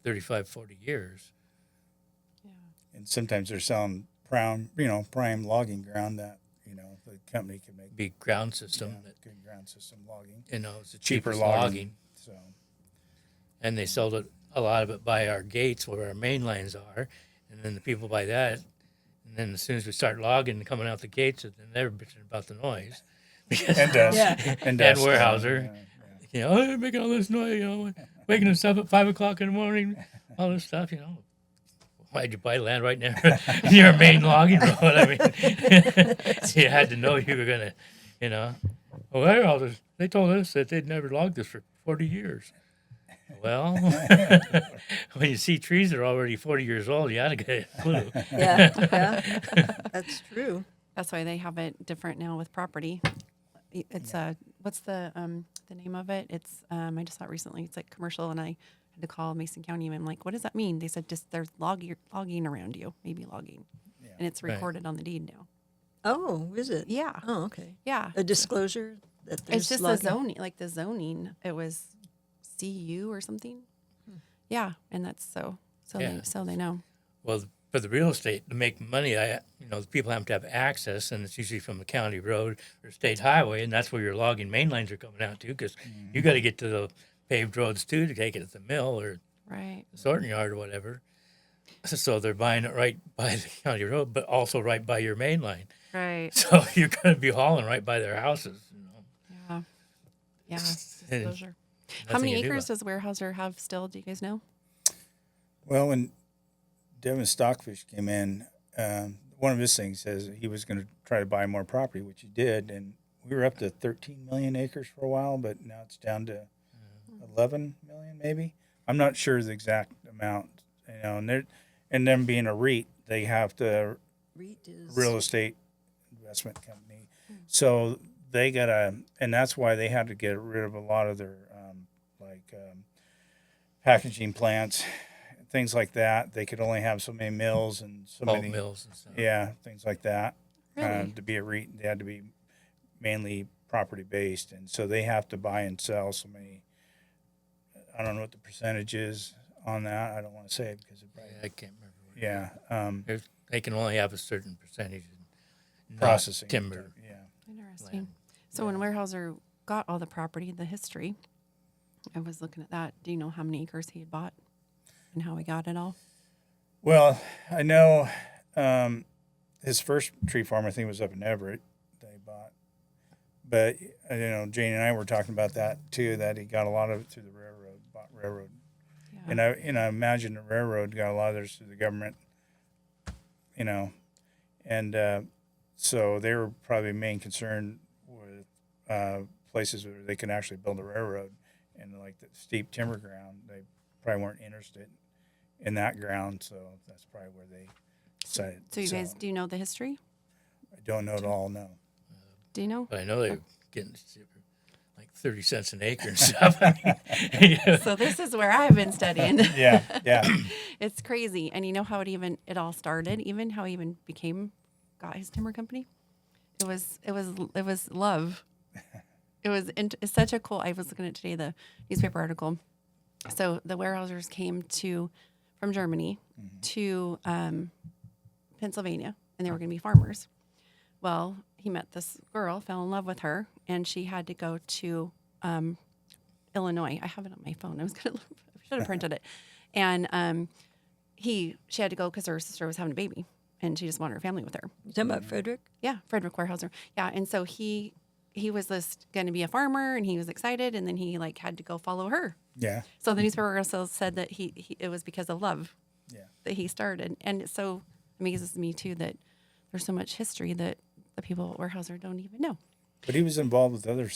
35, 40 years. Yeah. And sometimes they're selling prime logging ground that, the company can make. Big ground system. Good ground system logging. It's the Cheaper cheapest logging. logging. So. And they sold it, a lot of it by our gates where our main lines are. And then the people buy that. And then as soon as we start logging and coming out the gates, then they're bitching about the noise. And dust. Yeah. And Dan dust. Weyerhaeuser. Yeah. Oh, they're making all this noise, waking us up at 5 o'clock in the morning, all this stuff, Why'd you buy land right near your main logging road? I mean, so you had to know you were going to, well, they told us that they'd never logged this for 40 years. Well, when you see trees that are already 40 years old, you ought to get a clue. Yeah, that's true. That's why they have it different now with property. It's what's the name of it? It's I just saw it recently. It's like commercial, and I had to call Mason County, and I'm like, what does that mean? They said just there's logging around you, maybe logging, and it's Right. recorded on the deed now. Oh, is it? Yeah, Oh, okay. yeah. A disclosure that there's It's just logging. the zoning, like the zoning. It was CU or something. Yeah, and that's so Yeah. they know. Well, for the real estate, to make money, the people have to have access, and it's usually from the county road or state highway, and that's where your logging main lines are coming out to, because you got to get to the paved roads too to take it to the mill or Right. the sorting yard or whatever. So they're buying it right by the county road, but also right by your main line. Right. So you're going to be hauling right by their houses. Yeah. Yeah. it's And disclosure. How nothing many you do acres about does Weyerhaeuser have still? Do you guys know? Well, when Devin Stockfish came in, one of his things says he was going to try to buy more property, which he did, and we were up to 13 million acres for a while, but now it's down to 11 million, maybe. I'm not sure the exact amount, and them being a REIT, they have to REIT is real estate investment company, so they and that's why they had to get rid of a lot of their packaging plants. Things like that. They could only have so many mills and so pulp many mills and stuff. Yeah, things like that. Really? To be a REIT, they had to be mainly property based, and so they have to buy and sell so many. I don't know what the percentage is on that. I don't want to say it because it probably. I can't remember. Yeah, They can only have a certain percentage in processing timber. Yeah. Interesting. Land. So when Weyerhaeuser got all the property, the history, I was looking at that. Do you know how many acres he had bought and how he got it all? Well, I know his first tree farm, I think, was up in Everett. They bought, but Janie and I were talking about that too. That he got a lot of it through the railroad, bought railroad. Yeah. And I imagine the railroad got a lot of theirs through the government, and so they were probably main concern with places where they can actually build a railroad, and like the steep timber ground, they probably weren't interested in that ground, so that's probably where they decided. So you to guys, sell. do you know the history? I don't know at all. No. Do you know? But I know they're getting like 30 cents an acre and stuff. I mean, So this is where I've been studying. Yeah. It's crazy. And you know how it all started, even how he even got his timber company? It was love. It's such a cool, I was looking at today, the newspaper article. So the Weyerhaeusers came from Germany to Pennsylvania, and they were going to be farmers. Well, he met this girl, fell in love with her, and she had to go to Illinois. I have it on my phone. I should have printed it. And she had to go because her sister was having a baby, and she just wanted her family with her. You talking about Frederick? Yeah, Frederick Weyerhaeuser. Yeah, and so he was just going to be a farmer, and he was excited, and then he had to go follow her. Yeah. So the newspaper also said that it was because of love that he started, and it so amazes me too that there's so much history that the people at Weyerhaeuser don't even know. But he was involved with other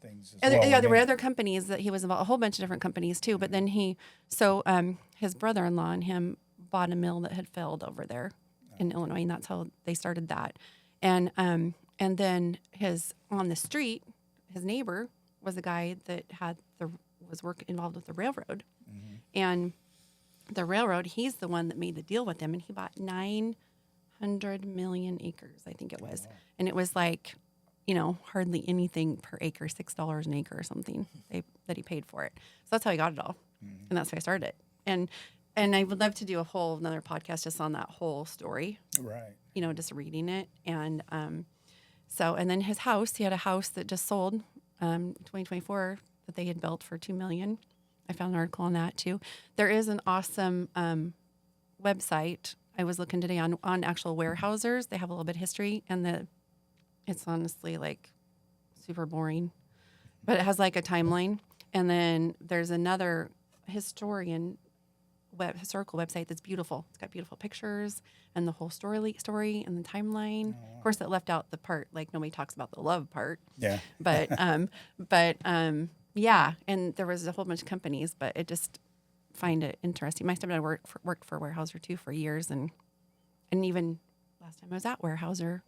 things as Yeah, well. there were wasn't other companies that he was involved, a whole bunch of different companies too. But then his brother-in-law and him bought a mill that had failed over there in Illinois, and that's how they started that. And then on the street, his neighbor was a guy that was involved with the railroad, and the railroad. He's the one that made the deal with them, and he bought 900 million acres, I think it was, and it was like, hardly anything per acre, $6 an acre or something that he paid for it. So that's how he got it all, and that's how I started it. And I would love to do another podcast just on that whole story. Right. Just reading it. And and then he had a house that just sold 2024 that they had built for $2 million. I found an article on that too. There is an awesome website. I was looking today on actual Weyerhaeusers. They have a little bit of history, and it's honestly like super boring, but it has like a timeline. And then there's another historical website that's beautiful. It's got beautiful pictures and the whole story and the timeline. Of course, it left out the part like nobody talks about the love part. Yeah. But yeah, and there was a whole bunch of companies, but it just find it interesting. My stepdad worked for Weyerhaeuser too for years, and even last time I was at Weyerhaeuser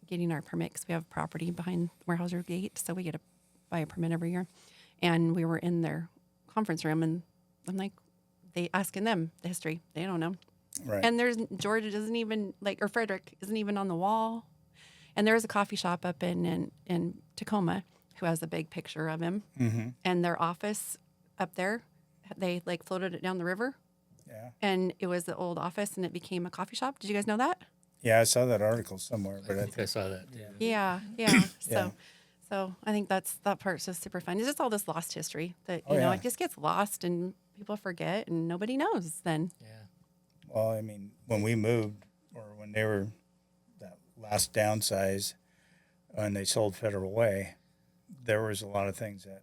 getting our permit, because we have property behind Weyerhaeuser Gate, so we get to buy a permit every year. And we were in their conference room, and I'm like, they asking them the history. They don't know. Right. And George isn't even or Frederick isn't even on the wall. And there's a coffee shop up in Tacoma who has a big picture of him. Mm-hmm. And their office up there, they floated it down the river. Yeah. And it was the old office, and it became a coffee shop. Did you guys know that? Yeah, I saw that article somewhere, I but think I saw that. Too. Yeah. Yeah. So I think that part's just super fun. It's just all this lost history that yeah. it just gets lost and people forget and nobody knows. Then Yeah. Well, I mean, when we moved, or when they were that last downsize, and they sold Federal Way, there was a lot of things that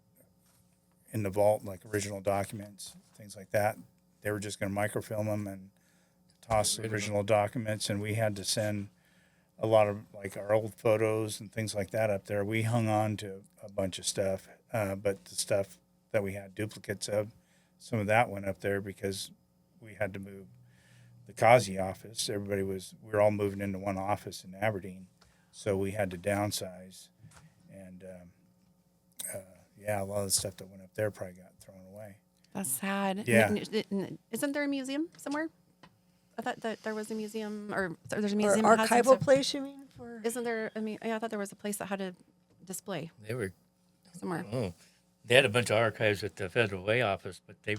in the vault, like original documents, things like that. They were just going to microfilm them and toss the original documents, and we had to send a lot of like our old photos and things like that up there. We hung on to a bunch of stuff, but the stuff that we had duplicates of, some of that went up there because we had to move the Kazi office. We were all moving into one office in Aberdeen, so we had to downsize, and a lot of the stuff that went up there probably got thrown away. that's sad. Yeah. Isn't there a museum somewhere? I thought that there was a museum, or there's a Or museum. that has some archival stuff. place, you mean? For Isn't there? I thought there was a place that had a display They were. somewhere. Oh, they had a bunch of archives at the Federal Way office, but they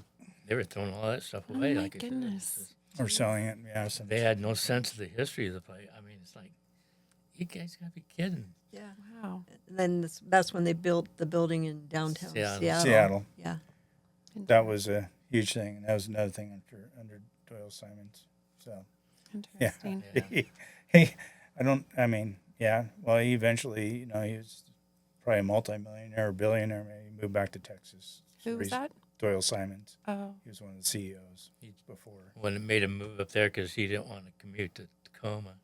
were throwing all that stuff Oh away. my like I said. goodness. Or selling it, yeah. They had no sense of the history of the place. I mean, it's like, you guys gotta be kidding. yeah. Wow. And then that's when they built the building in downtown Seattle. Seattle. Yeah. That was a huge thing, and that was another thing under Doyle Simons. So yeah, Interesting. Well, he eventually, he was probably a multimillionaire or billionaire. Maybe he moved back to Texas. Who was that? Doyle Simons. Oh, He was one of the CEOs before. When it made him move up there because he didn't want to commute to Tacoma.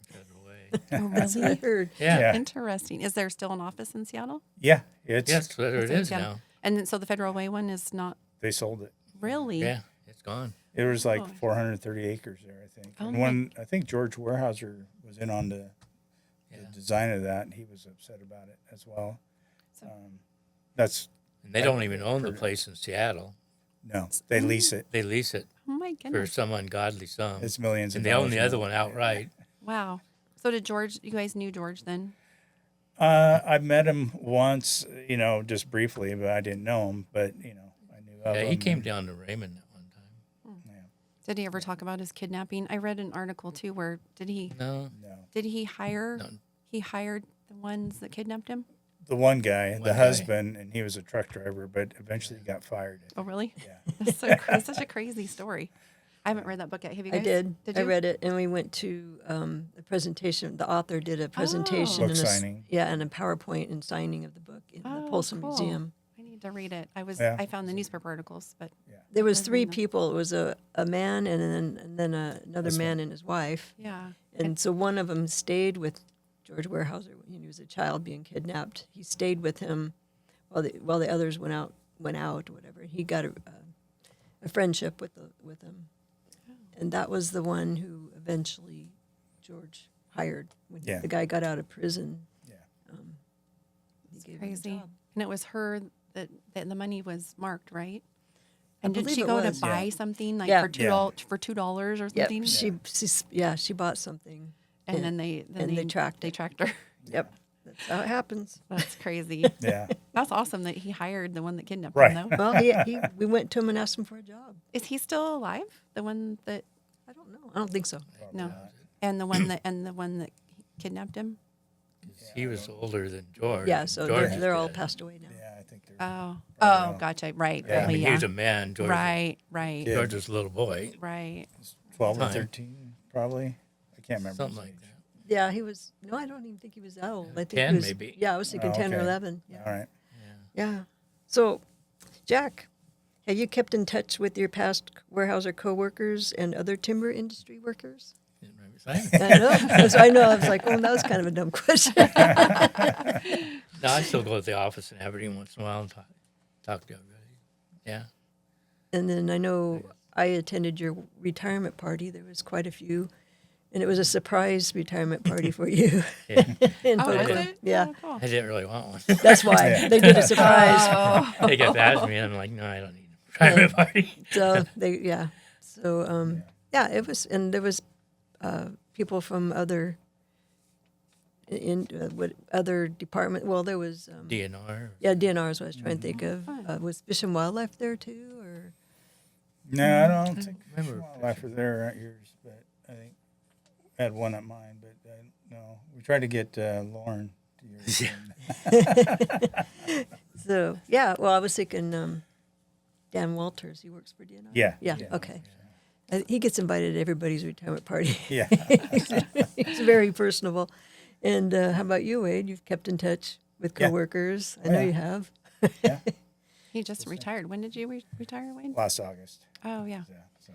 Federal Way. oh That's what I really? heard. Yeah. Yeah. Interesting. Is there still an office in Seattle? Yeah, it's Yes, where it It's in is Seattle. now. And then, so the Federal Way one is not they sold it. really. Yeah, it's gone. It was like Oh. 430 acres there, I think. Oh And my- I think George Weyerhaeuser was in on the Yeah. design of that, and he was upset about it as well. So- That's And they don't even own the place in Seattle. no, they lease it. They lease it Oh my for goodness. some ungodly sum. It's millions. And of they own dollars the more. other one outright. Wow. So did George? You guys knew George then? I met him once, just briefly, but I didn't know him. But I knew of Yeah, him. he came down to Raymond at one time. Yeah, Did he ever talk about his kidnapping? I read an article too where did he No, hire? No. He hired the ones that kidnapped him. the one guy, One the guy. husband, and he was a truck driver, but eventually got fired. Oh really? Yeah. That's that's such a crazy story. I haven't read that book yet. Have you guys? I did. Did I you? read it, and we went to the presentation. The author did a presentation Book and signing. and a PowerPoint and signing of the book in the Oh, Folsom cool. Museum. I need to read it. Yeah. I found the newspaper articles, but There was Wasn't three the- people. It was a man and then another That's man and his wife. yeah. And so one of them stayed with George Weyerhaeuser when he was a child being kidnapped. He stayed with him while the others went out, whatever. He got a friendship with him. And that was the one who eventually George hired when Yeah. the guy got out of prison. Yeah. He gave him a Crazy. job. And it was her that the money was marked, right? And did believe she it go to was. buy Yeah. something like Yeah. for $2 or Yep. something? She bought something. And then they tracked they it. tracked her. Yep. That's how it happens. That's crazy. Yeah. That's awesome that he hired the one that kidnapped Right. him, though. Well, we went to him and asked him for a job. Is he still alive? The one that I don't know. I don't think so. no, and the one that kidnapped him. He was older than George. Yeah, so George they're all dead. passed away now. Yeah, I think they're. Oh, gotcha. Right. Yeah. I mean, yeah. he was a man. George, right. Yeah. George was a little boy. Right. 12 or Time. 13, probably. I can't remember. Something his like age. that. Yeah, he was. No, I don't even think he was that old. I think 10 he was, maybe. Yeah, I was thinking Oh, 10 or okay. 11. Yeah. All right. Yeah. So, Jack, have you kept in touch with your past Weyerhaeuser coworkers and other timber industry workers? Didn't remember saying. I know. I know. I was like, oh, that was kind of a dumb question. No, I still go to the office in Aberdeen once in a while and talk to everybody. Yeah. And then I know I attended your retirement party. There was quite a few, and it was a surprise retirement party for you. Yeah. in Oh, is Pocono. it? Yeah, Oh, cool. I didn't really want one. that's why Yeah. they did a surprise. Oh. They kept asking me, and I'm like, no, I don't need a private party. So yeah, it was, and there was people from other other department. Well, there was DNR. yeah, DNR is what I was trying to think of. Fun. Was Fish and Wildlife there too, or No, I don't think remember Wildlife was there at yours, but I think I had one at mine. But no, we tried to get Lauren to yours. Yeah. so? Yeah, well, I was thinking Dan Walters. He works for DNR. Yeah. Yeah. Okay. He gets invited to everybody's retirement party. Yeah. He's very personable. And how about you, Wade? You've kept in touch with Yeah. coworkers. I Oh, know yeah. you have. Yeah. He just retired. When did you retire, Wayne? Last August. Oh, yeah. Yeah. So.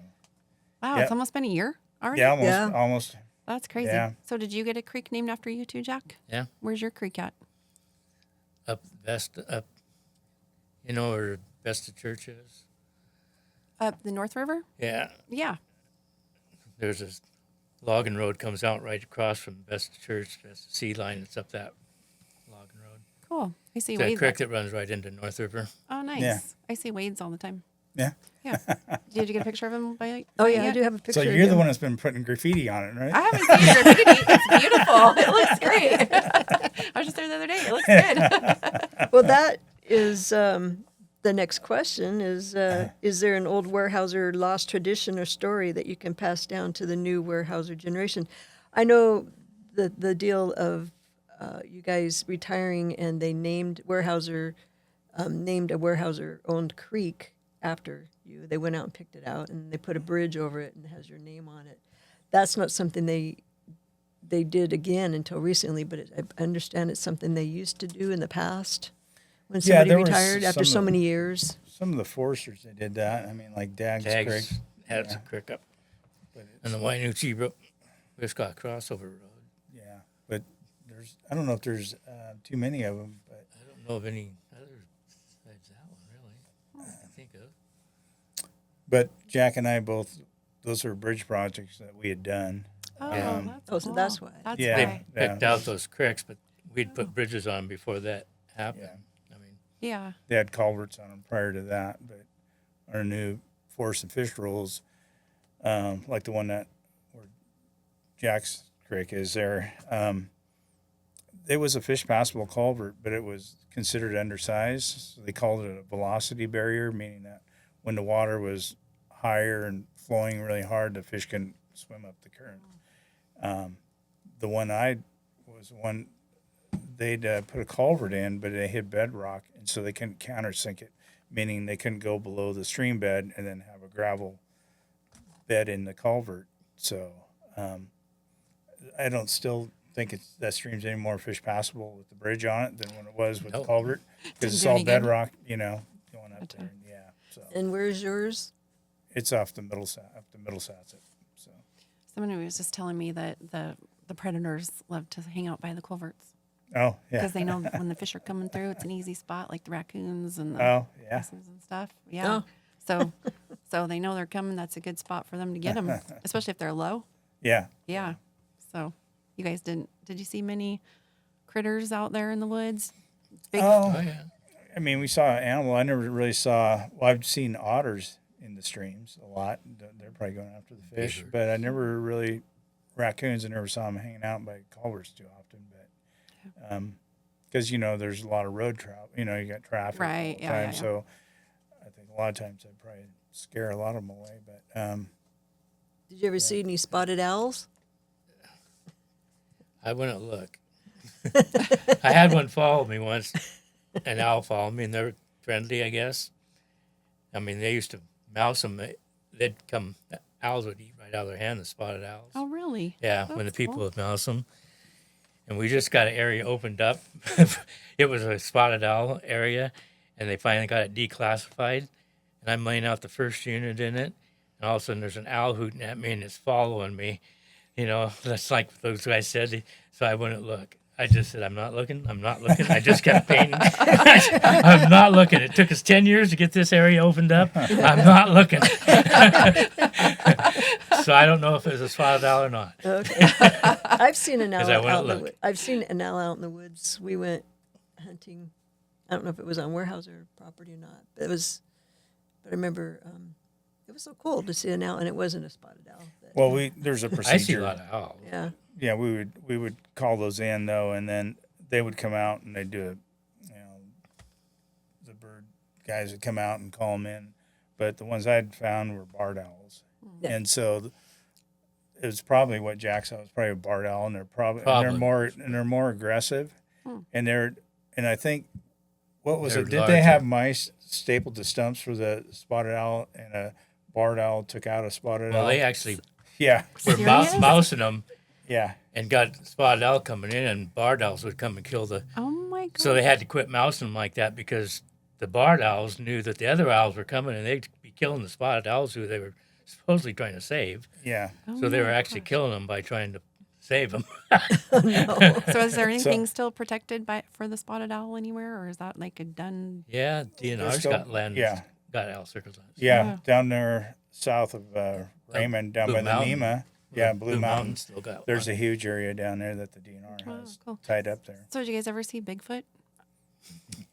Wow, Yeah. it's almost been a year already? Yeah, almost. Yeah. Almost. That's crazy. Yeah. So did you get a creek named after you too, Jack? Yeah. Where's your creek at? Up up. You know where Vesta Church is? Up the North River? Yeah. Yeah. There's this logging road comes out right across from Vesta Church. That's the sea line. It's up that logging road. Cool. I see It's a Wade's. creek that runs right into North River. Oh, nice. Yeah. I see Wade's all the time. Yeah. Yeah. Did you get a picture of him? Oh, yeah, I yet? do have a picture So of you're the him. one that's been putting graffiti on it, right? I haven't seen your graffiti. It's beautiful. It looks great. I was just there the other day. It looks good. Well, that is the next question is there an old Weyerhaeuser lost tradition or story that you can pass down to the new Weyerhaeuser generation? I know the deal of you guys retiring and they named Weyerhaeuser, named a Weyerhaeuser-owned creek after you. They went out and picked it out, and they put a bridge over it and it has your name on it. That's not something they did again until recently, but I understand it's something they used to do in the past when Yeah, somebody there was retired after some so of- many years. Some of the foresters that did that. I mean, like Dag's Creek. Tags had Yeah. a creek up. But And the Wainuchi Wiscott crossover road. yeah, but I don't know if there's too many of them, but I don't know of any others besides that one, really. I think of. Jack and I both, those are bridge projects that we had done. Oh, Um, that's Oh, so that's cool. why. That's Yeah. why. They picked out those creeks, but we'd put bridges on before that happened. Yeah. I mean, Yeah. They had culverts on them prior to that, but our new forest and fish rules, like the one that where Jack's Creek is there, it was a fish passable culvert, but it was considered undersized. So they called it a velocity barrier, meaning that when the water was higher and flowing really hard, the fish couldn't swim up the current. The one they'd put a culvert in, but it hit bedrock, and so they couldn't countersink it, meaning they couldn't go below the stream bed and then have a gravel bed in the culvert. So I don't still think that stream's any more fish passable with the bridge on it than when it was with the Nope. culvert, because it's do all any good. bedrock, going up Gotcha. there. Yeah, so And where's yours? it's off the Middlesats. So Someone was just telling me that the predators love to hang out by the culverts Oh, yeah. because they know when the fish are coming through, it's an easy spot, like the raccoons and the Oh, yeah. possums and stuff. Yeah. Oh. So they know they're coming. That's a good spot for them to get them, especially if they're low. Yeah. Yeah. So you guys did you see many critters out there in the woods? Big, Oh, Oh, yeah. I mean, we saw an animal. I never really saw. Well, I've seen otters in the streams a lot. They're probably going after the fish, Beaver. but I never really raccoons. I never saw them hanging out by culverts too often. But because there's a lot of road travel. You got traffic Right, all the yeah, time. yeah, yeah. So I think a lot of times I'd probably scare a lot of them away. But Did you ever see any spotted owls? I wouldn't look. I had one follow me once, an owl followed me, and they're friendly, I guess. I mean, they used to mouse them. They'd come, owls would eat right out of their hand, the spotted owls. oh, really? Yeah, when the That's people cool. would mouse them. And we just got an area opened up. It was a spotted owl area, and they finally got it declassified. And I'm laying out the first unit in it, and all of a sudden there's an owl hooting at me, and it's following me. That's like those guys said, so I wouldn't look. I just said, I'm not looking. I just kept painting. I'm not looking. It took us 10 years to get this area opened up. I'm not looking. So I don't know if it was a spotted owl or not. Okay. I've seen an owl 'Cause I out wouldn't in the look. woods. I've seen an owl out in the woods. We went hunting. I don't know if it was on Weyerhaeuser property or not, but I remember it was so cool to see an owl, and it wasn't a spotted owl. But, there's a procedure. I see a lot of owls. yeah. Yeah, we would call those in though, and then they would come out and they'd do the bird guys would come out and call them in, but the ones I'd found were barred owls, Yeah. and so it was probably what Jack saw was probably a barred owl, and they're Probably. they're more aggressive, and I think what was They're it? Did larger. they have mice stapled to stumps for the spotted owl, and a barred owl took out a spotted Well, owl? they actually Yeah, were Serious? mousing them yeah. and got spotted owl coming in, and barred owls would come and kill the. Oh my god. So they had to quit mousing them like that because the barred owls knew that the other owls were coming, and they'd be killing the spotted owls who they were supposedly trying to save. Yeah. Oh So they my were actually gosh. killing them by trying to save them. So is there anything still protected for the spotted owl anywhere, or is that like a done? Yeah, DNR's still- got land. yeah. Got owl circles on it. Yeah, Yeah. down there south of Raymond, down Blue by the Mountain. NEMA. Yeah, Blue Mountain. still got There's one. a huge area down there that the DNR Oh, has cool. tied up there. So did you guys ever see Bigfoot?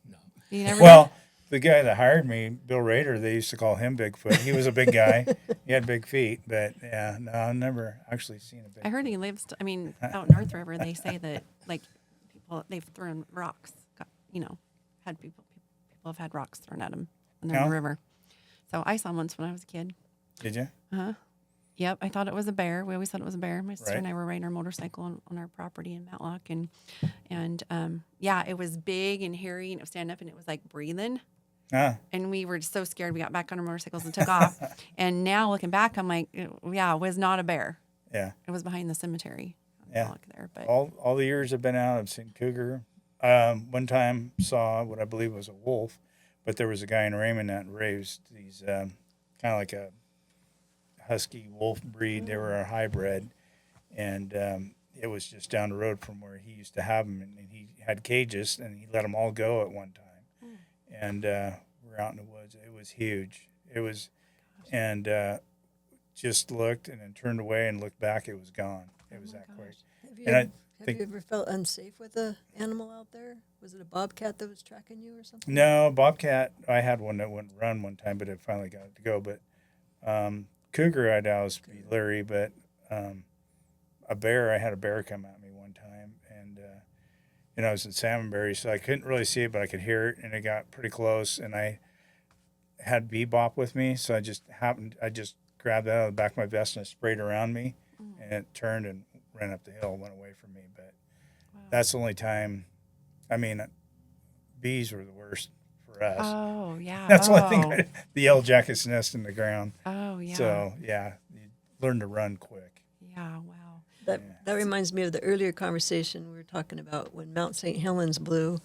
No. You never Well, the guy that hired me, Bill Rader, they used to call him Bigfoot. He was a big guy. He had big feet, but yeah, no, I've never actually seen a big. I heard he lives. Out North River, they say that like people they've thrown rocks. Had people have had rocks thrown at them when they're in Yeah. the river. So I saw 'em once when I was a kid. Did you? Yep, I thought it was a bear. We always thought it was a bear. My sister Right. and I were riding our motorcycle on our property in Matlock, and yeah, it was big and hairy, and it was standing up, and it was like breathing. Ah, And we were so scared. We got back on our motorcycles and took off. And now looking back, I'm like, yeah, it was not a bear. yeah. It was behind the cemetery. Yeah. Matlock there, but All the years I've been out, I've seen cougar. One time saw what I believe was a wolf, but there was a guy in Raymond that raised these kind of like a husky wolf breed. They were a hybrid, and it was just down the road from where he used to have them, and he had cages, and he let them all go at one time. And we're out in the woods. It was huge. It was, and just looked and then turned away and looked back. It was gone. It was that quick. Have you, And I have think- you ever felt unsafe with an animal out there? Was it a bobcat that was tracking you or something? No, bobcat. I had one that wouldn't run one time, but it finally got it to go. But cougar, I'd always be leery. But a bear, I had a bear come at me one time, and I was in Salmonberry, so I couldn't really see it, but I could hear it, and it got pretty close. And I had bebop with me, so I just grabbed that out of the back of my vest and I sprayed around me, and it turned and ran up the hill, went away from me. But that's the only time. I mean, bees were the worst for us. oh yeah, That's one thing. The yellow jacket's nest in the ground. Oh yeah, So yeah, you learn to run quick. yeah, wow. That reminds me of the earlier conversation we were talking about when Mount St. Helens blew.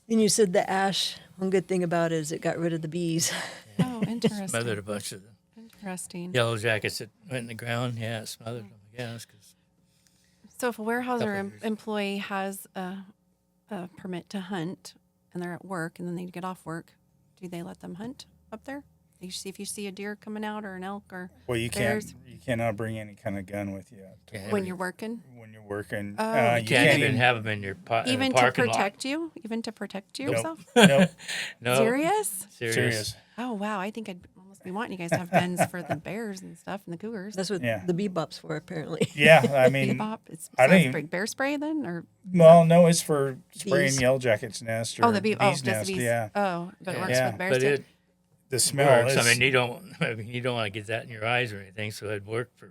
And you said the ash, one good thing about it is it got rid of the bees. Oh, interesting. Smothered a bunch of them. Interesting. Yellow jackets that went in the ground. Yeah, it smothered them, I guess. 'Cause So if a Couple Weyerhaeuser years. employee has a permit to hunt and they're at work and then they get off work, do they let them hunt up there? You see if you see a deer coming out or an elk or Well, you bears cannot bring any kind of gun with you to Can't work. when you're working, when you're working. Oh. you can't even have them in your in even the to parking protect you, even to protect Nope. yourself. Nope. No, Serious? Serious. Oh wow, I think I'd almost be wanting you guys to have guns for the bears and stuff and the cougars. That's what Yeah. the bebop's for, apparently. Yeah, I mean, Bebop. It's I don't so even- bear spray then, or well, no, it's for spraying Bees. yellow jackets nest or oh the bee. Oh, bees just nest. the bees. Yeah, Oh, but it works Yeah. with bears but too. it the smell works. is. I mean, you don't want to get that in your eyes or anything, so it'd work for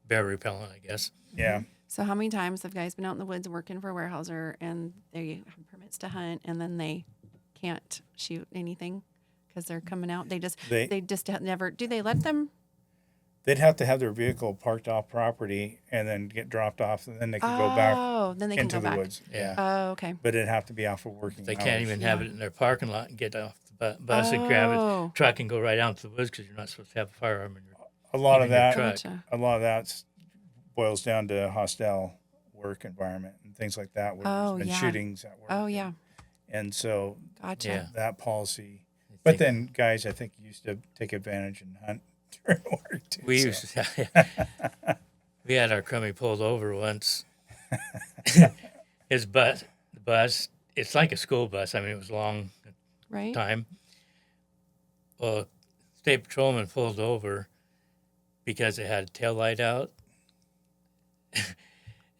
bear repellent, I guess. yeah, So how many times have guys been out in the woods working for Weyerhaeuser and they have permits to hunt and then they can't shoot anything because they're coming out? They just never. Do they let them? they'd have to have their vehicle parked off property and then get dropped off, and then they could go back Oh, then they can into go the back. woods. Yeah. Oh, okay. But it'd have to be off of working They hours. can't even have it in their parking lot and get off the bus and grab Oh. a truck and go right out into the woods because you're not supposed to have a firearm in your. A lot of even your that. truck. Gotcha. A lot of that boils down to hostile work environment and things like that, where Oh, there's been yeah. shootings at work. Oh yeah. And so Gotcha. Yeah. that policy. I But think then guys, I think used to take advantage and hunt during work too. we so. used to, we had our crummy pulled over once. The bus, it's like a school bus. I mean, it was a long Right. time. Well, state patrolman pulled over because it had a tail light out.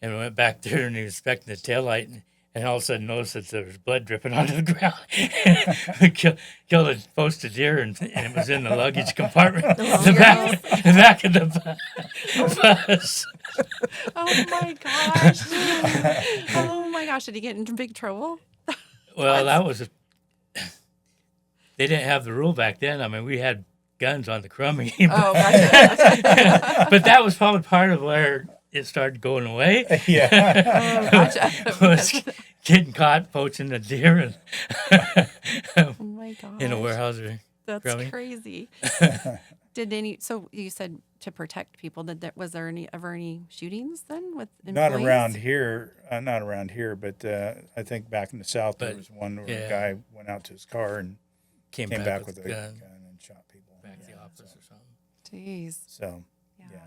And we went back there and he was inspecting the tail light and all of a sudden noticed that there was blood dripping onto the ground. We killed a posted deer and it was in the luggage compartment, the back of the bus. Oh my gosh. Oh my gosh. Did he get into big trouble? Well, that was they didn't have the rule back then. I mean, we had guns on the crummy. Oh, gotcha. But that was probably part of where it started going away. Yeah. Oh, gotcha. Was getting caught poaching a deer Oh my gosh. in a Weyerhaeuser. That's Crummy. crazy. So you said to protect people. Was there ever any shootings then with Not employees? around here, but I think back in the south there But, was one where yeah. a guy went out to his car and Came came back back with a gun gun and shot people. back to Yeah, the office so- or something. Jeez. So, Yeah. yeah.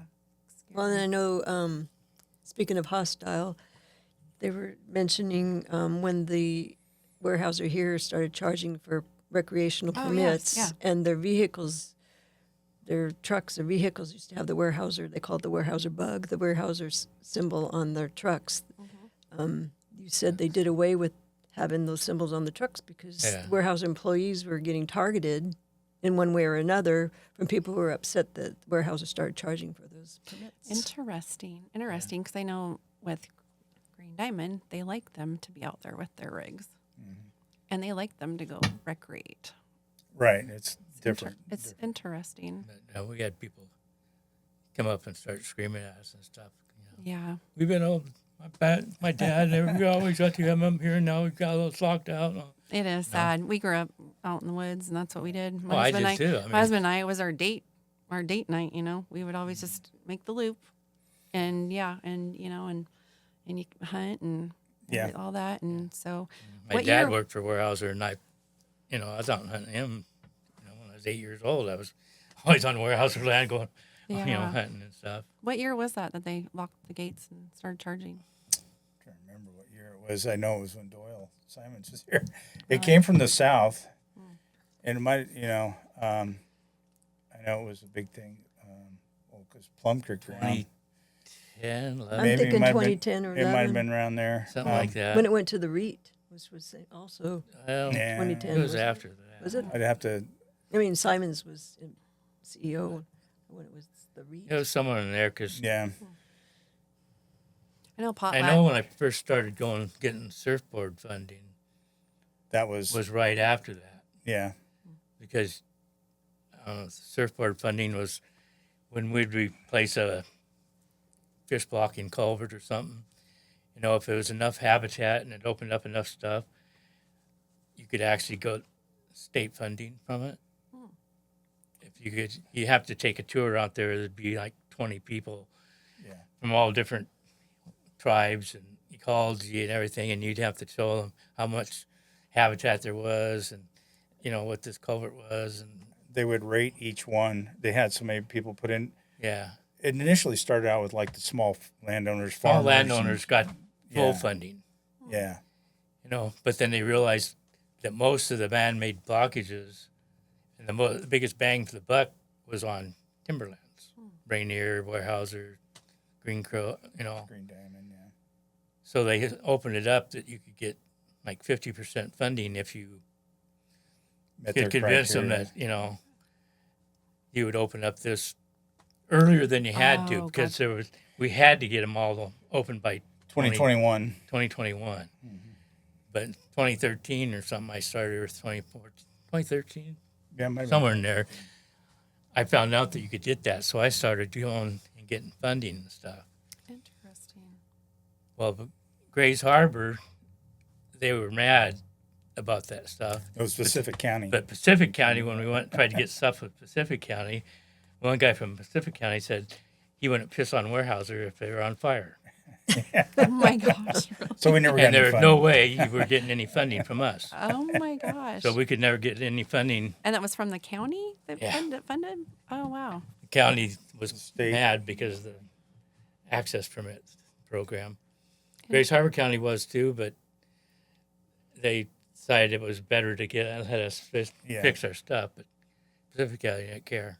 Well, and I know, speaking of hostile, they were mentioning when the Weyerhaeuser here started charging for recreational Oh, permits, yes, and their vehicles, their trucks, their vehicles used to have the Weyerhaeuser, they called it the Weyerhaeuser bug, the Weyerhaeuser symbol on their trucks. You said they did away with having those symbols on the trucks because Yeah. Weyerhaeuser employees were getting targeted in one way or another from people who were upset that Weyerhaeuser started charging for those permits. Interesting. Because I know with Green Diamond, they like them to be out there with their rigs. And they like them to go recreate. Right. It's different. It's interesting. But we had people come up and start screaming at us and stuff. You know. Yeah. We've been old. My dad, we always got to have him here. Now we've got a little locked out. It is sad. We grew up out in the woods, and that's what we did. Oh, I did too. I mean- My husband and I, it was our date night. We would always just make the loop, and and you hunt and Yeah. all that, and so. My what dad year- worked for Weyerhaeuser, and I was out hunting him. When I was 8 years old, I was always on Weyerhaeuser land going, Yeah. hunting and stuff. What year was that they locked the gates and started charging? Trying to remember what year it was. I know it was when Doyle Simons was here. It came from the south, and it might, I know it was a big thing. Because Plum Creek around. 2010, 11, I'm thinking it might have 2010 or It might 11. have been around there. something like that. When it went to the REIT, which was also, Well, Yeah. 2010. it was wasn't after that. Was it? I'd have to. I mean, Simons was CEO when it was the REIT. It was somewhere in there because Yeah. I know Potlatch. I know when I first started getting surfboard funding That was. was right after that. Yeah. Because surfboard funding was when we'd replace a fish blocking culvert or something. If there was enough habitat and it opened up enough stuff, you could actually go state funding from it. If you have to take a tour out there. There'd be like 20 people Yeah. from all different tribes and ecology and everything, and you'd have to show them how much habitat there was and, what this culvert was. And They would rate each one. They had so many people put in. yeah, It initially started out with like the small landowners, all farmers. landowners got full Yeah. funding, Yeah. but then they realized that most of the man-made blockages and the biggest bang for the buck was on timberlands. Rainier, Weyerhaeuser, Green Crow, Green Diamond, yeah. So they opened it up that you could get like 50% funding if you Met could their convince them criteria. that, you would open up this earlier than you had to, Oh, because we had to get them all open by 2021. 2021. But 2013 or something, I started with 2013, Yeah, might have somewhere in there. I found out that you could get that, so I started going and getting funding and stuff. Interesting. Well, but Grays Harbor, they were mad about that stuff. It was Pacific County. But Pacific County, when we tried to get stuff with Pacific County, one guy from Pacific County said he wouldn't piss on Weyerhaeuser if they were on fire. Oh my gosh. So we never got And any there was funding. no way you were getting any funding from us. Oh my gosh. So we could never get any funding. And that was from the county that Yeah. funded? Oh wow. The county was State. mad because of the access permit program. Grays Harbor County was too, but they decided it was better to let us Yeah. fix our stuff. But Pacific County didn't care.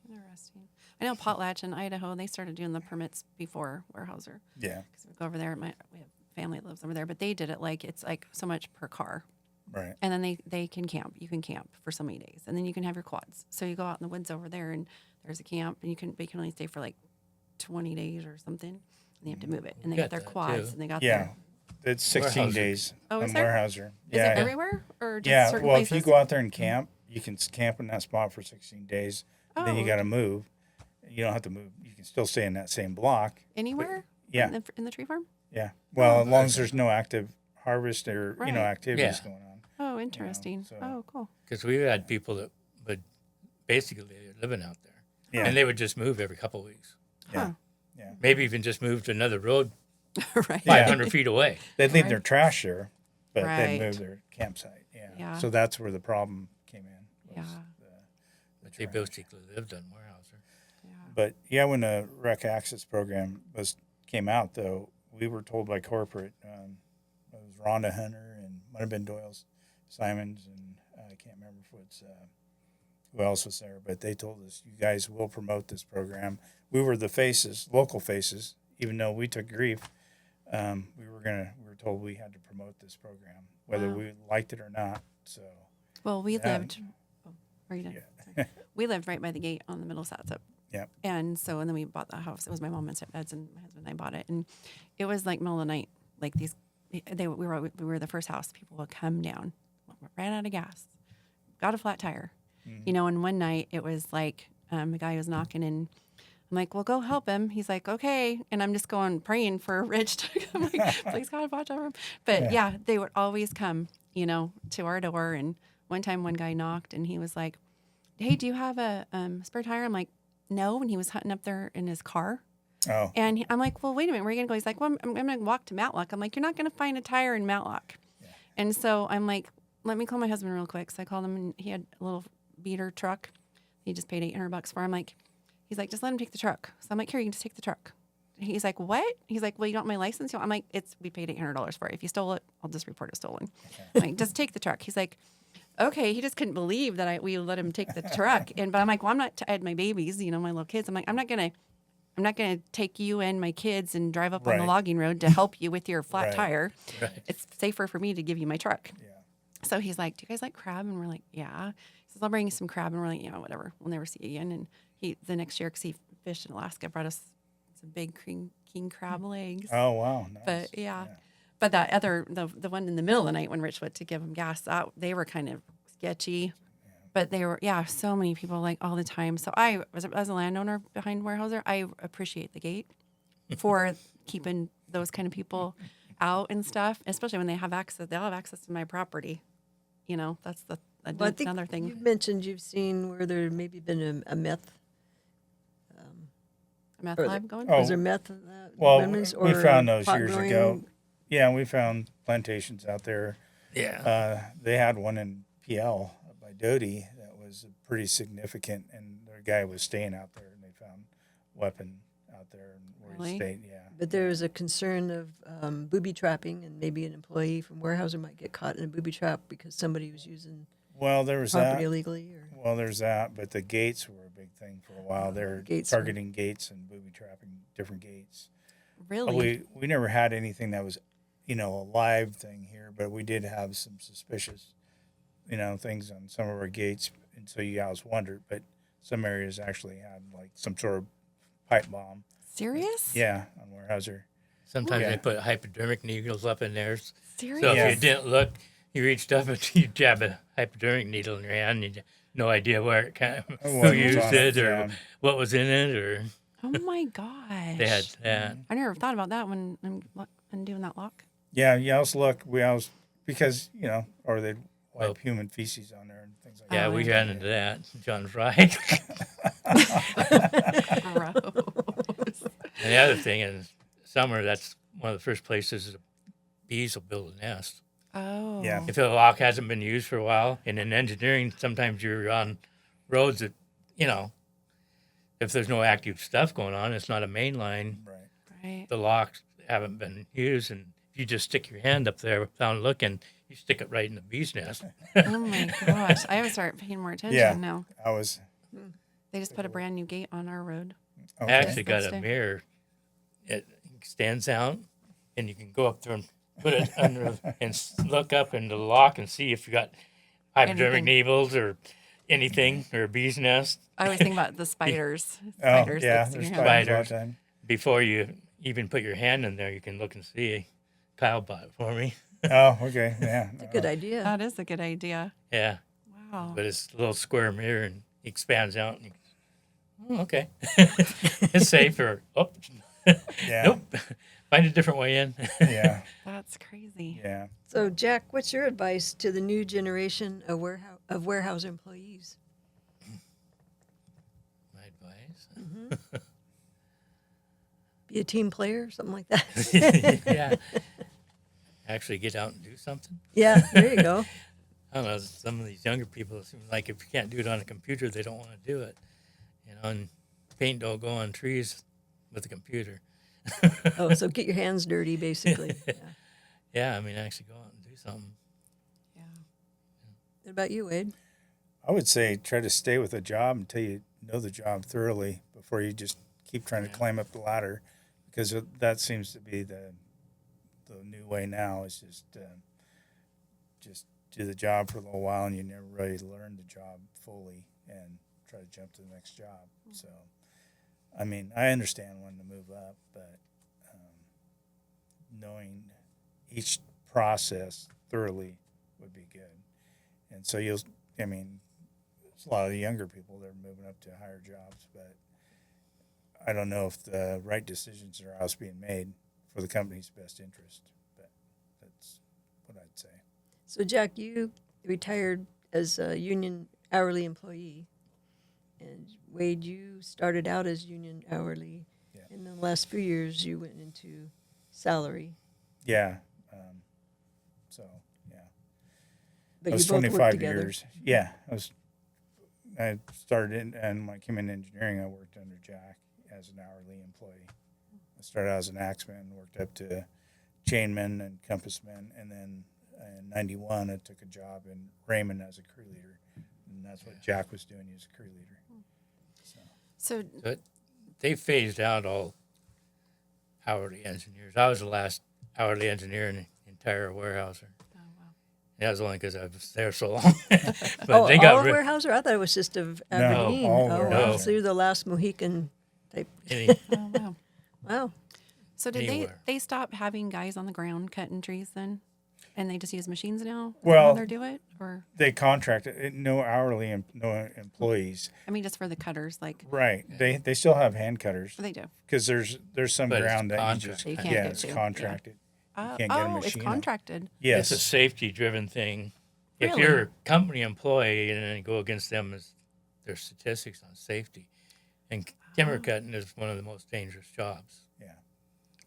Interesting. I know Potlatch in Idaho, they started doing the permits before Weyerhaeuser. Yeah, Because we go over there, we have family that lives over there, but they did it like it's like so much per car. right. And then they can camp. You can camp for so many days. And then you can have your quads. So you go out in the woods over there and there's a camp and you can only stay for like 20 days or something. And they have to move it. And they got got their that, quads too. and they got Yeah, their it's 16 Weyerhaeuser. days Oh, on is there? Weyerhaeuser. Is Yeah, it everywhere or just yeah. certain Well, places? if you go out there and camp, you can camp in that spot for 16 days. Then you Oh. got to move. You don't have to move. You can still stay in that same block. Anywhere? Yeah. In the tree farm? Yeah. Well, as long as there's no active harvest or Right. activities Yeah. going on. Oh, interesting. so- Oh, cool. Because we had people that would basically they were living out there. Yeah. And they would just move every couple of weeks. Yeah. Maybe even just move to another road Right. Yeah. 500 feet away. They'd leave Right. their trash there, but Right. they'd move their campsite. Yeah. Yeah. So that's where the problem came in. was Yeah. But they basically lived on Weyerhaeuser. Yeah. But yeah, when the rec access program came out, though, we were told by corporate, it was Rhonda Hunter and might have been Doyle's Simons, and I can't remember if it's who else was there, but they told us, you guys will promote this program. We were the faces, local faces, even though we took grief. We were told we had to promote this program, whether Wow. we liked it or not. So Well, we Yeah. lived. Oh, are you done? Yeah. Sorry. We lived right by the gate on the middle Satsop. Yep. And then we bought the house. It was my mom and stepdad's, and my husband and I bought it. And it was like middle of the night. Like we were the first house. People would come down, ran out of gas, got a flat tire, And one night it was like a guy was knocking, and I'm like, well, go help him. He's like, okay. And I'm just going praying for Rich to come. Like, please God, watch over him. But yeah, they would always come, to our door. And one time one guy knocked and he was like, hey, do you have a spare tire? I'm like, no. And he was hunting up there in his car. Oh, And I'm like, well, wait a minute, where are you going to go? He's like, well, I'm going to walk to Matlock. I'm like, you're not going to find a tire in Matlock. Yeah. And so I'm like, let me call my husband real quick. So I called him, and he had a little beater truck. He just paid $800 for. He's like, just let him take the truck. So I'm like, here, you can just take the truck. He's like, what? He's like, well, you want my license? I'm like, we paid $800 for it. If you stole it, I'll just report it stolen. I'm like, just take the truck. He's like, okay. He just couldn't believe that we let him take the truck. But I'm like, well, I had my babies, my little kids. I'm like, I'm not gonna take you and my kids and drive up on the Right. logging road to help you with your flat Right. tire. Right. It's safer for me to give you my truck. yeah. So he's like, do you guys like crab? And we're like, yeah. He says, I'll bring you some crab. And we're like, yeah, whatever. We'll never see you again. And the next year, because he fished in Alaska, brought us some big king crab legs. Oh, wow. Nice. But yeah. But that other, the one in the middle of the night when Rich went to give him gas, they were kind of sketchy. But they were, so many people like all the time. So as a landowner behind Weyerhaeuser, I appreciate the gate for keeping those kind of people out and stuff, especially when they have access. They'll have access to my property. That's Well, I think another thing. you've mentioned you've seen where there maybe been a meth. Meth or lab going? Oh, Was there meth Well, women's we or found those pot years growing? ago. Yeah, we found plantations out there. Yeah. They had one in PL by Doty that was pretty significant, and the guy was staying out there, and they found weapon out there where Really? he stayed. Yeah. But there was a concern of booby trapping, and maybe an employee from Weyerhaeuser might get caught in a booby trap because somebody was using Well, there was property that. illegally. Or Well, there's that, but the gates were a big thing for a while. They're Gates targeting gates and booby trapping different gates. Really? We never had anything that was, a live thing here, but we did have some suspicious, things on some of our gates, and so you always wondered. But some areas actually had like some sort of pipe bomb. Serious? Yeah, on Weyerhaeuser. Sometimes Yeah. they put hypodermic needles up in there. Serious? So Yeah. if you didn't look, you reached up and you jab a hypodermic needle in your hand, and you had no idea where it came, who What was used on it, or yeah. what was in it, or Oh my gosh. they had that. I never thought about that when I'm doing that lock. Yeah, you always look. We always because or they'd wipe Well- human feces on there and things like Yeah, Oh, we yeah. ran into that. John's right. Gross. And the other thing in summer, that's one of the first places the bees will build a nest. Oh. Yeah. If the lock hasn't been used for a while, and in engineering, sometimes you're on roads that, if there's no active stuff going on, it's not a main line, that. Right. Right. the locks haven't been used, and if you just stick your hand up there without looking, you stick it right in the bee's nest. Oh my gosh. I have to start paying more attention Yeah. now. I was. They just put a brand new gate on our road. I Okay. actually got That's a it. mirror. It extends out, and you can go up there and put it under and look up in the lock and see if you got hypodermic Anything. needles or anything or a bee's nest I always think about the spiders. Oh, Spiders. yeah, that's in there's your hand. spiders all the Spiders. time. before you even put your hand in there. You can look and see. Kyle bought it for me. Oh, okay, yeah. It's a good idea. That is a good idea. Yeah, Wow. but it's a little square mirror and it expands out. And okay, it's safe. Or Yeah, nope, find a different way in. yeah, That's crazy. yeah. So, Jack, what's your advice to the new generation of Weyerhaeuser employees? My advice. Be a team player, something like that. Yeah. Actually get out and do something. Yeah, there you go. I don't know. Some of these younger people, it seems like if you can't do it on a computer, they don't want to do it. And paint don't go on trees with a computer. Oh, so get your hands dirty, basically. Yeah. Yeah, I mean, actually go out and do something. Yeah. What about you, Wade? I would say try to stay with a job until you know the job thoroughly before you just keep trying to climb up the ladder, because that seems to be the new way now. Is just do the job for a little while and you never really learn the job fully and try to jump to the next job. So, I mean, I understand wanting to move up, but knowing each process thoroughly would be good. And so there's a lot of the younger people that are moving up to higher jobs, but I don't know if the right decisions are always being made for the company's best interest, but that's what I'd say. So, Jack, you retired as a union hourly employee, and Wade, you started out as union hourly, Yeah. and in the last few years you went into salary. Yeah. So, yeah. But I was you both 25 worked together. years. Yeah. I started in, and when I came in engineering, I worked under Jack as an hourly employee. I started out as an axeman, worked up to chainman and compassman, and then in 91, I took a job in Raymond as a crew leader. And that's what Jack was doing. He was a crew leader. So But they phased out all hourly engineers. I was the last hourly engineer in the entire Weyerhaeuser. oh, wow. That was only because I was there so long. But Oh, they all got of rid Weyerhaeuser? I thought it was just of Aberdeen. all Oh, wow. Weyerhaeuser. So you're the last Mohican type. Oh, wow. Wow. So did Anywhere. they stop having guys on the ground cutting trees then? And they just use machines now? Is that Well- how they do it? Or, They contracted no hourly, no employees. I mean, just for the cutters, like, Right. They still have hand cutters they do. because there's some But it's ground that you just contracted. You can't get it's to, yeah. contracted. Oh, can't get a it's machine on. contracted. Yes. It's a safety-driven thing. if Really? you're a company employee and then go against them as their statistics on safety. And timber cutting is one of the most dangerous jobs. Yeah.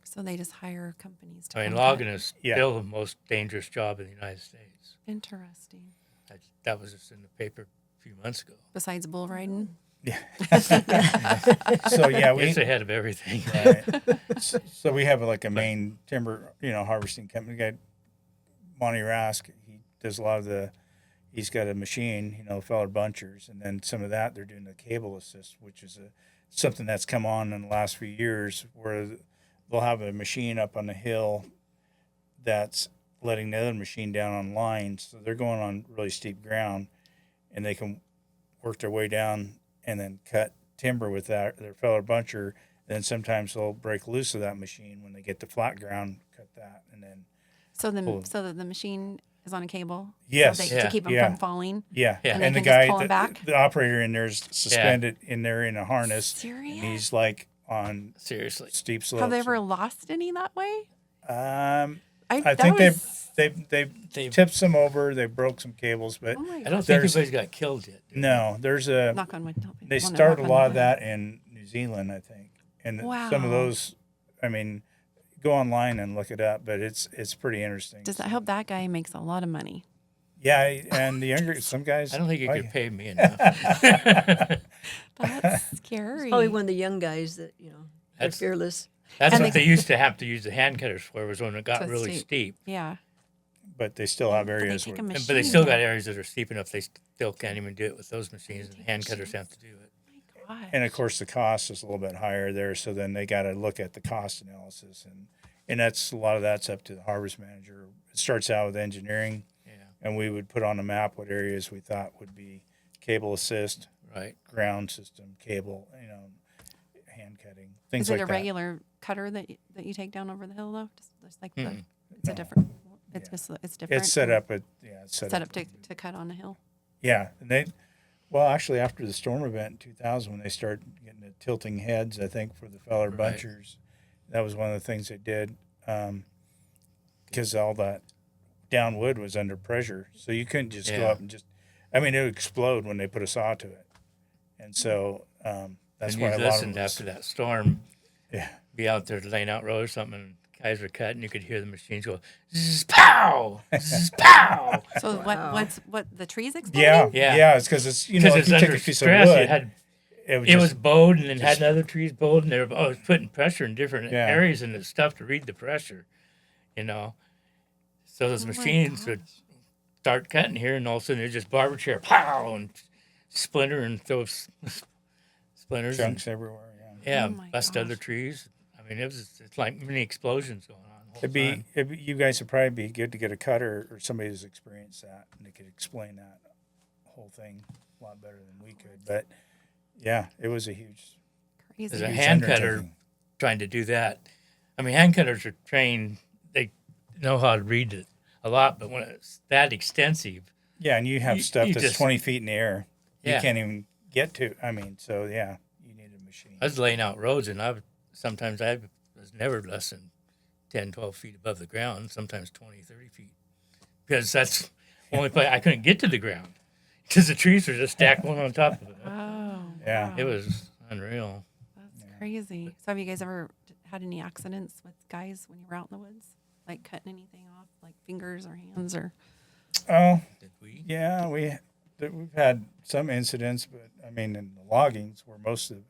So they just hire companies to I mean, come cut. logging is Yeah. still the most dangerous job in the United States. Interesting. That was just in the paper a few months ago. Besides bull riding? Yeah. So yeah, It's ahead of everything. right. So we have like a main timber, harvesting company. We got Monty Rask. He does a lot of he's got a machine, feller bunchers, and then some of that they're doing the cable assist, which is something that's come on in the last few years, where they'll have a machine up on the hill that's letting the other machine down on lines. So they're going on really steep ground, and they can work their way down and then cut timber with their feller buncher. And then sometimes they'll break loose of that machine when they get to flat ground, cut that, and then So Pull. the machine is on a cable? Yes. So to keep them Yeah. from falling? yeah. Yeah. And And they the can just guy, pull 'em back? the operator in there is suspended in there in a harness. Serious? And he's like on Seriously. steep slopes. Have they ever lost any that way? I that think was- they've tipped some over. They broke some cables, but Oh my I God. don't think There's- anybody's got killed yet. no, there's a. Knock on wood. Don't be- They wanna started a knock on lot of wood. that in New Zealand, I think, and some Wow. of those. I mean, go online and look it up, but it's pretty interesting. Does that help that guy makes a lot of money? Yeah, and the younger some guys. I don't think you like- could pay me enough. That's scary. Probably one of the young guys that, they're That's- fearless. That's And what they- they used to have to use the hand cutters for, was when it got So really steep. Yeah. But they still have But they areas take where. a But machine. they still got areas that are steep enough they still can't even do it with those machines, and the hand cutters have to do it. God. And of course, the cost is a little bit higher there, so then they got to look at the cost analysis, and that's a lot of that's up to the harvest manager. It starts out with engineering, Yeah, and we would put on a map what areas we thought would be cable assist, right. ground system, cable, hand cutting, things Is it like a that. regular cutter that you take down over the hill though? Just like Mm-mm. it's a No. different. It's Yeah. just it's different. It's set or up it's set up to cut on the hill. Yeah, and well, actually, after the storm event in 2000, when they started getting the tilting heads, I think for the feller Right. bunchers, that was one of the things they did, because all that down wood was under pressure, so you couldn't just go Yeah. up and it would explode when they put a saw to it, and so that's And why you a lot of listened it was, after that storm, yeah, be out there laying out road or something, and guys were cutting, you could hear the machines go, zzz, pow, zzz, pow. So Wow. what the trees exploding? Yeah. it's because it's Because if it's you take under a piece stress, of wood, it had it would it was just, bowed and then just- had other trees bowed, and it was putting pressure in different Yeah. areas, and it's tough to read the pressure, So those Oh my machines would gosh. start cutting here, and all of a sudden they just barber chair, pow, and splinter and throw splinters, and, chunks everywhere. Yeah. Oh my bust other gosh. trees. I mean, it's like mini explosions going on. The whole time. It'd be, you guys would probably be good to get a cutter or somebody who's experienced that, and they could explain that whole thing a lot better than we could. But yeah, it was a huge, Crazy. There's a huge hand cutter undertaking. trying to do that. I mean, hand cutters are trained; they know how to read it a lot. But when it's that extensive, Yeah, and you have You- stuff you that's just- 20 feet in the air. Yeah. You can't even get to. So yeah, you need a machine. I was laying out roads, and I was never less than 10, 12 feet above the ground. Sometimes 20, 30 feet, because that's the only place I couldn't get to the ground because the trees were just stacked one on top of it. Oh. Yeah. wow. It was unreal. That's crazy. So have you guys ever had any accidents with guys when you were out in the woods? Like cutting anything off, like fingers or hands or? Oh, Did we? yeah, we've had some incidents, but in the loggings were most of.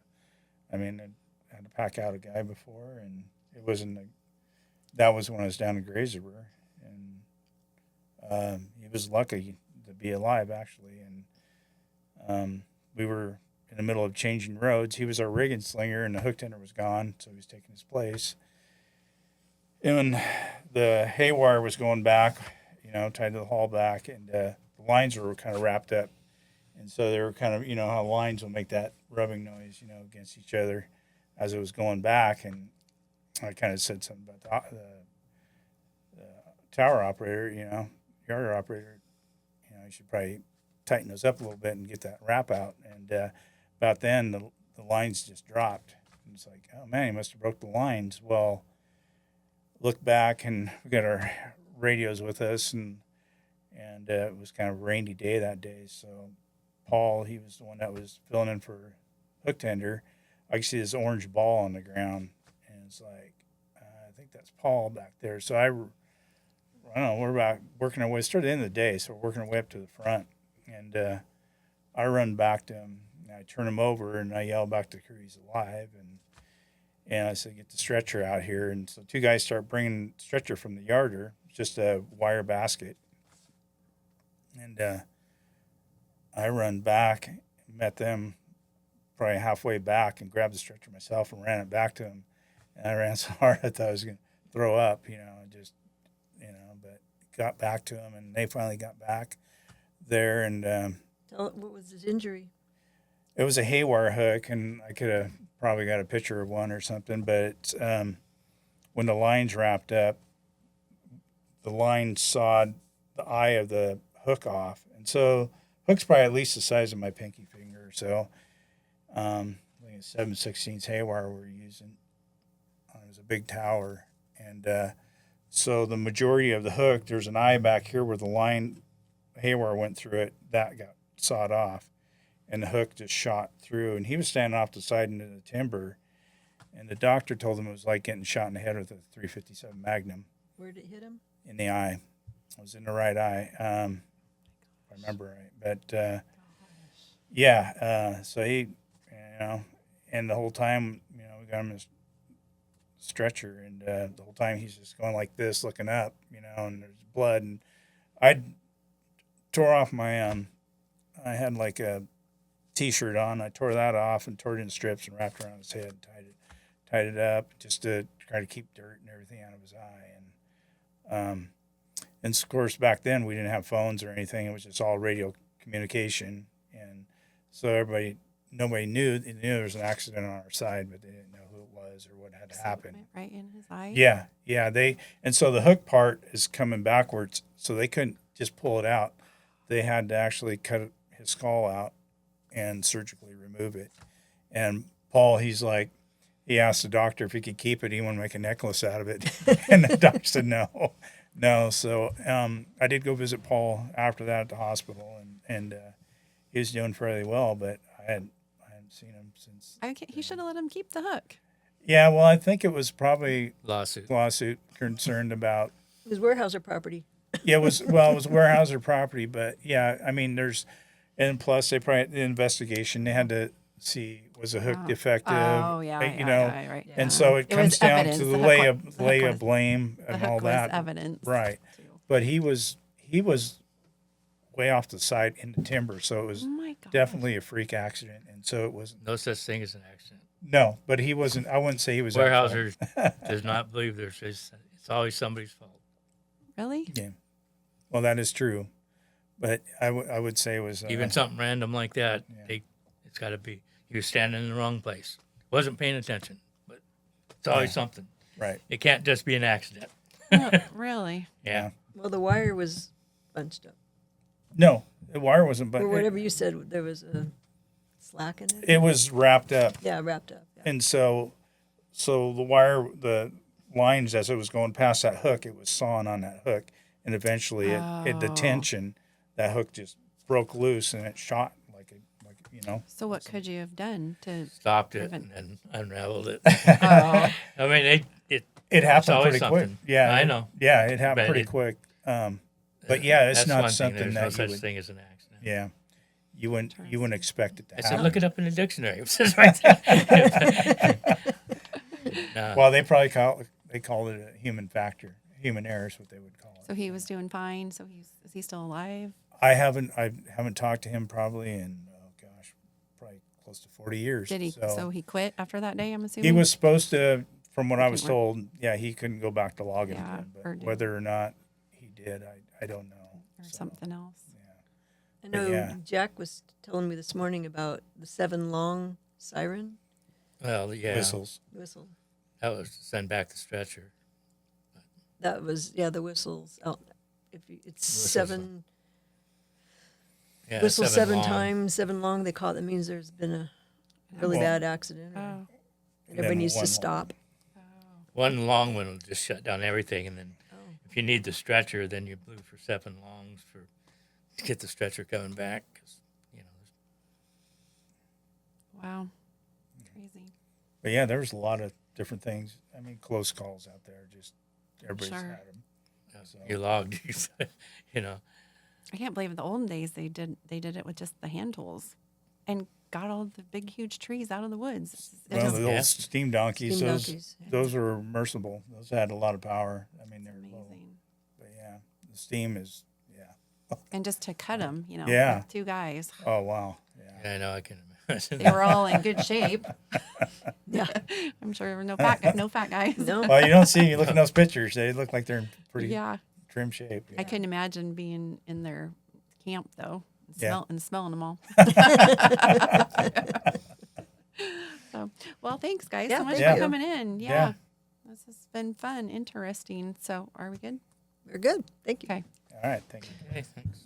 I had to pack out a guy before, and it wasn't. That was when I was down in Grazer, and he was lucky to be alive actually, and we were in the middle of changing roads. He was our rigging slinger, and the hook tender was gone, so he was taking his place. And when the hay wire was going back, tied to the haul back, and the lines were kind of wrapped up. And so they were kind of, how lines will make that rubbing noise, against each other as it was going back. And I kind of said something about the tower operator, yard operator, you should probably tighten those up a little bit and get that wrap out. And about then, the lines just dropped. And it's like, oh, man, he must have broke the lines. Well, look back, and we got our radios with us, and and it was kind of a rainy day that day. So Paul, he was the one that was filling in for hook tender. I could see this orange ball on the ground, and it's like, I think that's Paul back there. So I don't know, we're about working our way, it's toward the end of the day, so we're working our way up to the front, and I run back to him, and I turn him over, and I yell back to the crew, he's alive, and I said, get the stretcher out here. And so two guys start bringing the stretcher from the yarder, just a wire basket. And I run back, met them probably halfway back, and grabbed the stretcher myself and ran it back to him. And I ran so hard I thought I was going to throw up, but got back to them, and they finally got back there. And What was his injury? it was a haywire hook, and I could have probably got a picture of one or something, but when the line's wrapped up, the line sawed the eye of the hook off. And so hook's probably at least the size of my pinky finger. So I think it's 7/16 haywire we're using. It was a big tower. And so the majority of the hook, there's an eye back here where the line haywire went through it, that got sawed off. And the hook just shot through. And he was standing off the side into the timber. And the doctor told him it was like getting shot in the head with a .357 Magnum. Where did it hit him? In the eye. It was in the right eye, if I remember right. But, so he, and the whole time, we got him in a stretcher. And the whole time he's just going like this, looking up, and there's blood. And I tore off my, I had like a T-shirt on. I tore that off and tore it in strips and wrapped around his head and tied it up just to try to keep dirt and everything out of his eye. And of course back then we didn't have phones or anything. It was just all radio communication, and so nobody knew. They knew there was an accident on our side, but they didn't know who it was or what had happened. Right in his eye. Yeah. And so the hook part is coming backwards, so they couldn't just pull it out. They had to actually cut his skull out and surgically remove it. And Paul, he asked the doctor if he could keep it. He wanted to make a necklace out of it. And the doctor said no. So I did go visit Paul after that at the hospital, and he was doing fairly well, but I hadn't seen him since. He should have let him keep the hook. Yeah, well, I think it was probably Lawsuit concerned about. It was Weyerhaeuser property. Yeah, it was Weyerhaeuser property, but yeah, I mean, and plus the investigation, they had to see, was the hook defective? Oh, yeah, right. And so it comes down evidence. to the The lay hook of blame The and hook all was that. evidence. Right. Too. But he was way off the side in the timber, so it was Oh my God. definitely a freak accident, and so it wasn't. No such thing as an accident. No, but he wasn't. I wouldn't say he was. at fault. Weyerhaeuser does not believe it's always somebody's fault. Really? Yeah. Well, that is true, but I would say it was Even something random like that, Yeah. it's got to be. He was standing in the wrong place. Wasn't paying attention, but it's always something. right. It can't just be an accident. Really? Yeah. Well, the wire was bunched up. No, the wire wasn't. But Or whatever you said, there was a slack in it. it was wrapped up. Yeah, wrapped up. Yeah. And so the lines, as it was going past that hook, it was sawing on that hook, and eventually the tension, that hook just broke loose and it shot like So what could you have done to Stopped it prevent- and then unraveled it. Oh, I mean, it happened always pretty quick. something. Yeah, I know. Yeah, it happened But pretty quick. But yeah, it's that's not one something thing. There's that no you such would. thing as an accident. Yeah, you wouldn't expect it to I happen. said, look it up in the dictionary. It says right there. No. Well, they probably called it a human factor. Human error is what they would call it. so he was doing fine. So is he still alive? I haven't talked to him probably in probably close to 40 years. Did he? So he quit after that day. I'm assuming. He was supposed to, from what I was Couldn't work. told, yeah, he couldn't go back to logging Yeah, again. or But do- whether or not he did, I don't know. or So, something else. I know yeah. Jack was telling me this morning about the 7 long siren Well, yeah. Whistles. whistle. That was to send back the stretcher. That was the whistles out. It's Whistles. 7 Yeah, whistle 7 long. times, 7 long. They call it. That means there's been a really Well- bad accident. Oh. And everybody then needs one to long. stop. One long one will just shut down everything, and then Oh. if if you need the stretcher, then you blew for 7 longs to get the stretcher coming back. 'Cause, you know, Wow. Crazy. But yeah, there's a lot of different things. I mean, close calls out there. Just everybody's Sure. had them. So. you logged, you know. I can't believe in the olden days they did it with just the hand tools, and got all the big huge trees out of the woods. It Well, just- the old steam donkeys, Steam those donkeys, yeah. those were merciful. Those had a lot of power. I mean, they're low. amazing. But yeah, the steam is, yeah. And just to cut them, Yeah. with 2 guys, Oh, wow. Yeah. Yeah, I know, I can imagine. they were all in good shape. Yeah. I'm sure there were no fat guys. No. Well, you don't see, you look at those pictures, they look like they're in pretty Yeah, trim shape. I couldn't imagine being in their camp though, Yeah. smelling them all. So, well, thanks guys Yeah, so much thank for you. coming in. Yeah. Yeah, this has been fun, interesting. So, are we good? We're good. Thank you. Okay. All right, thank you. Okay, thanks.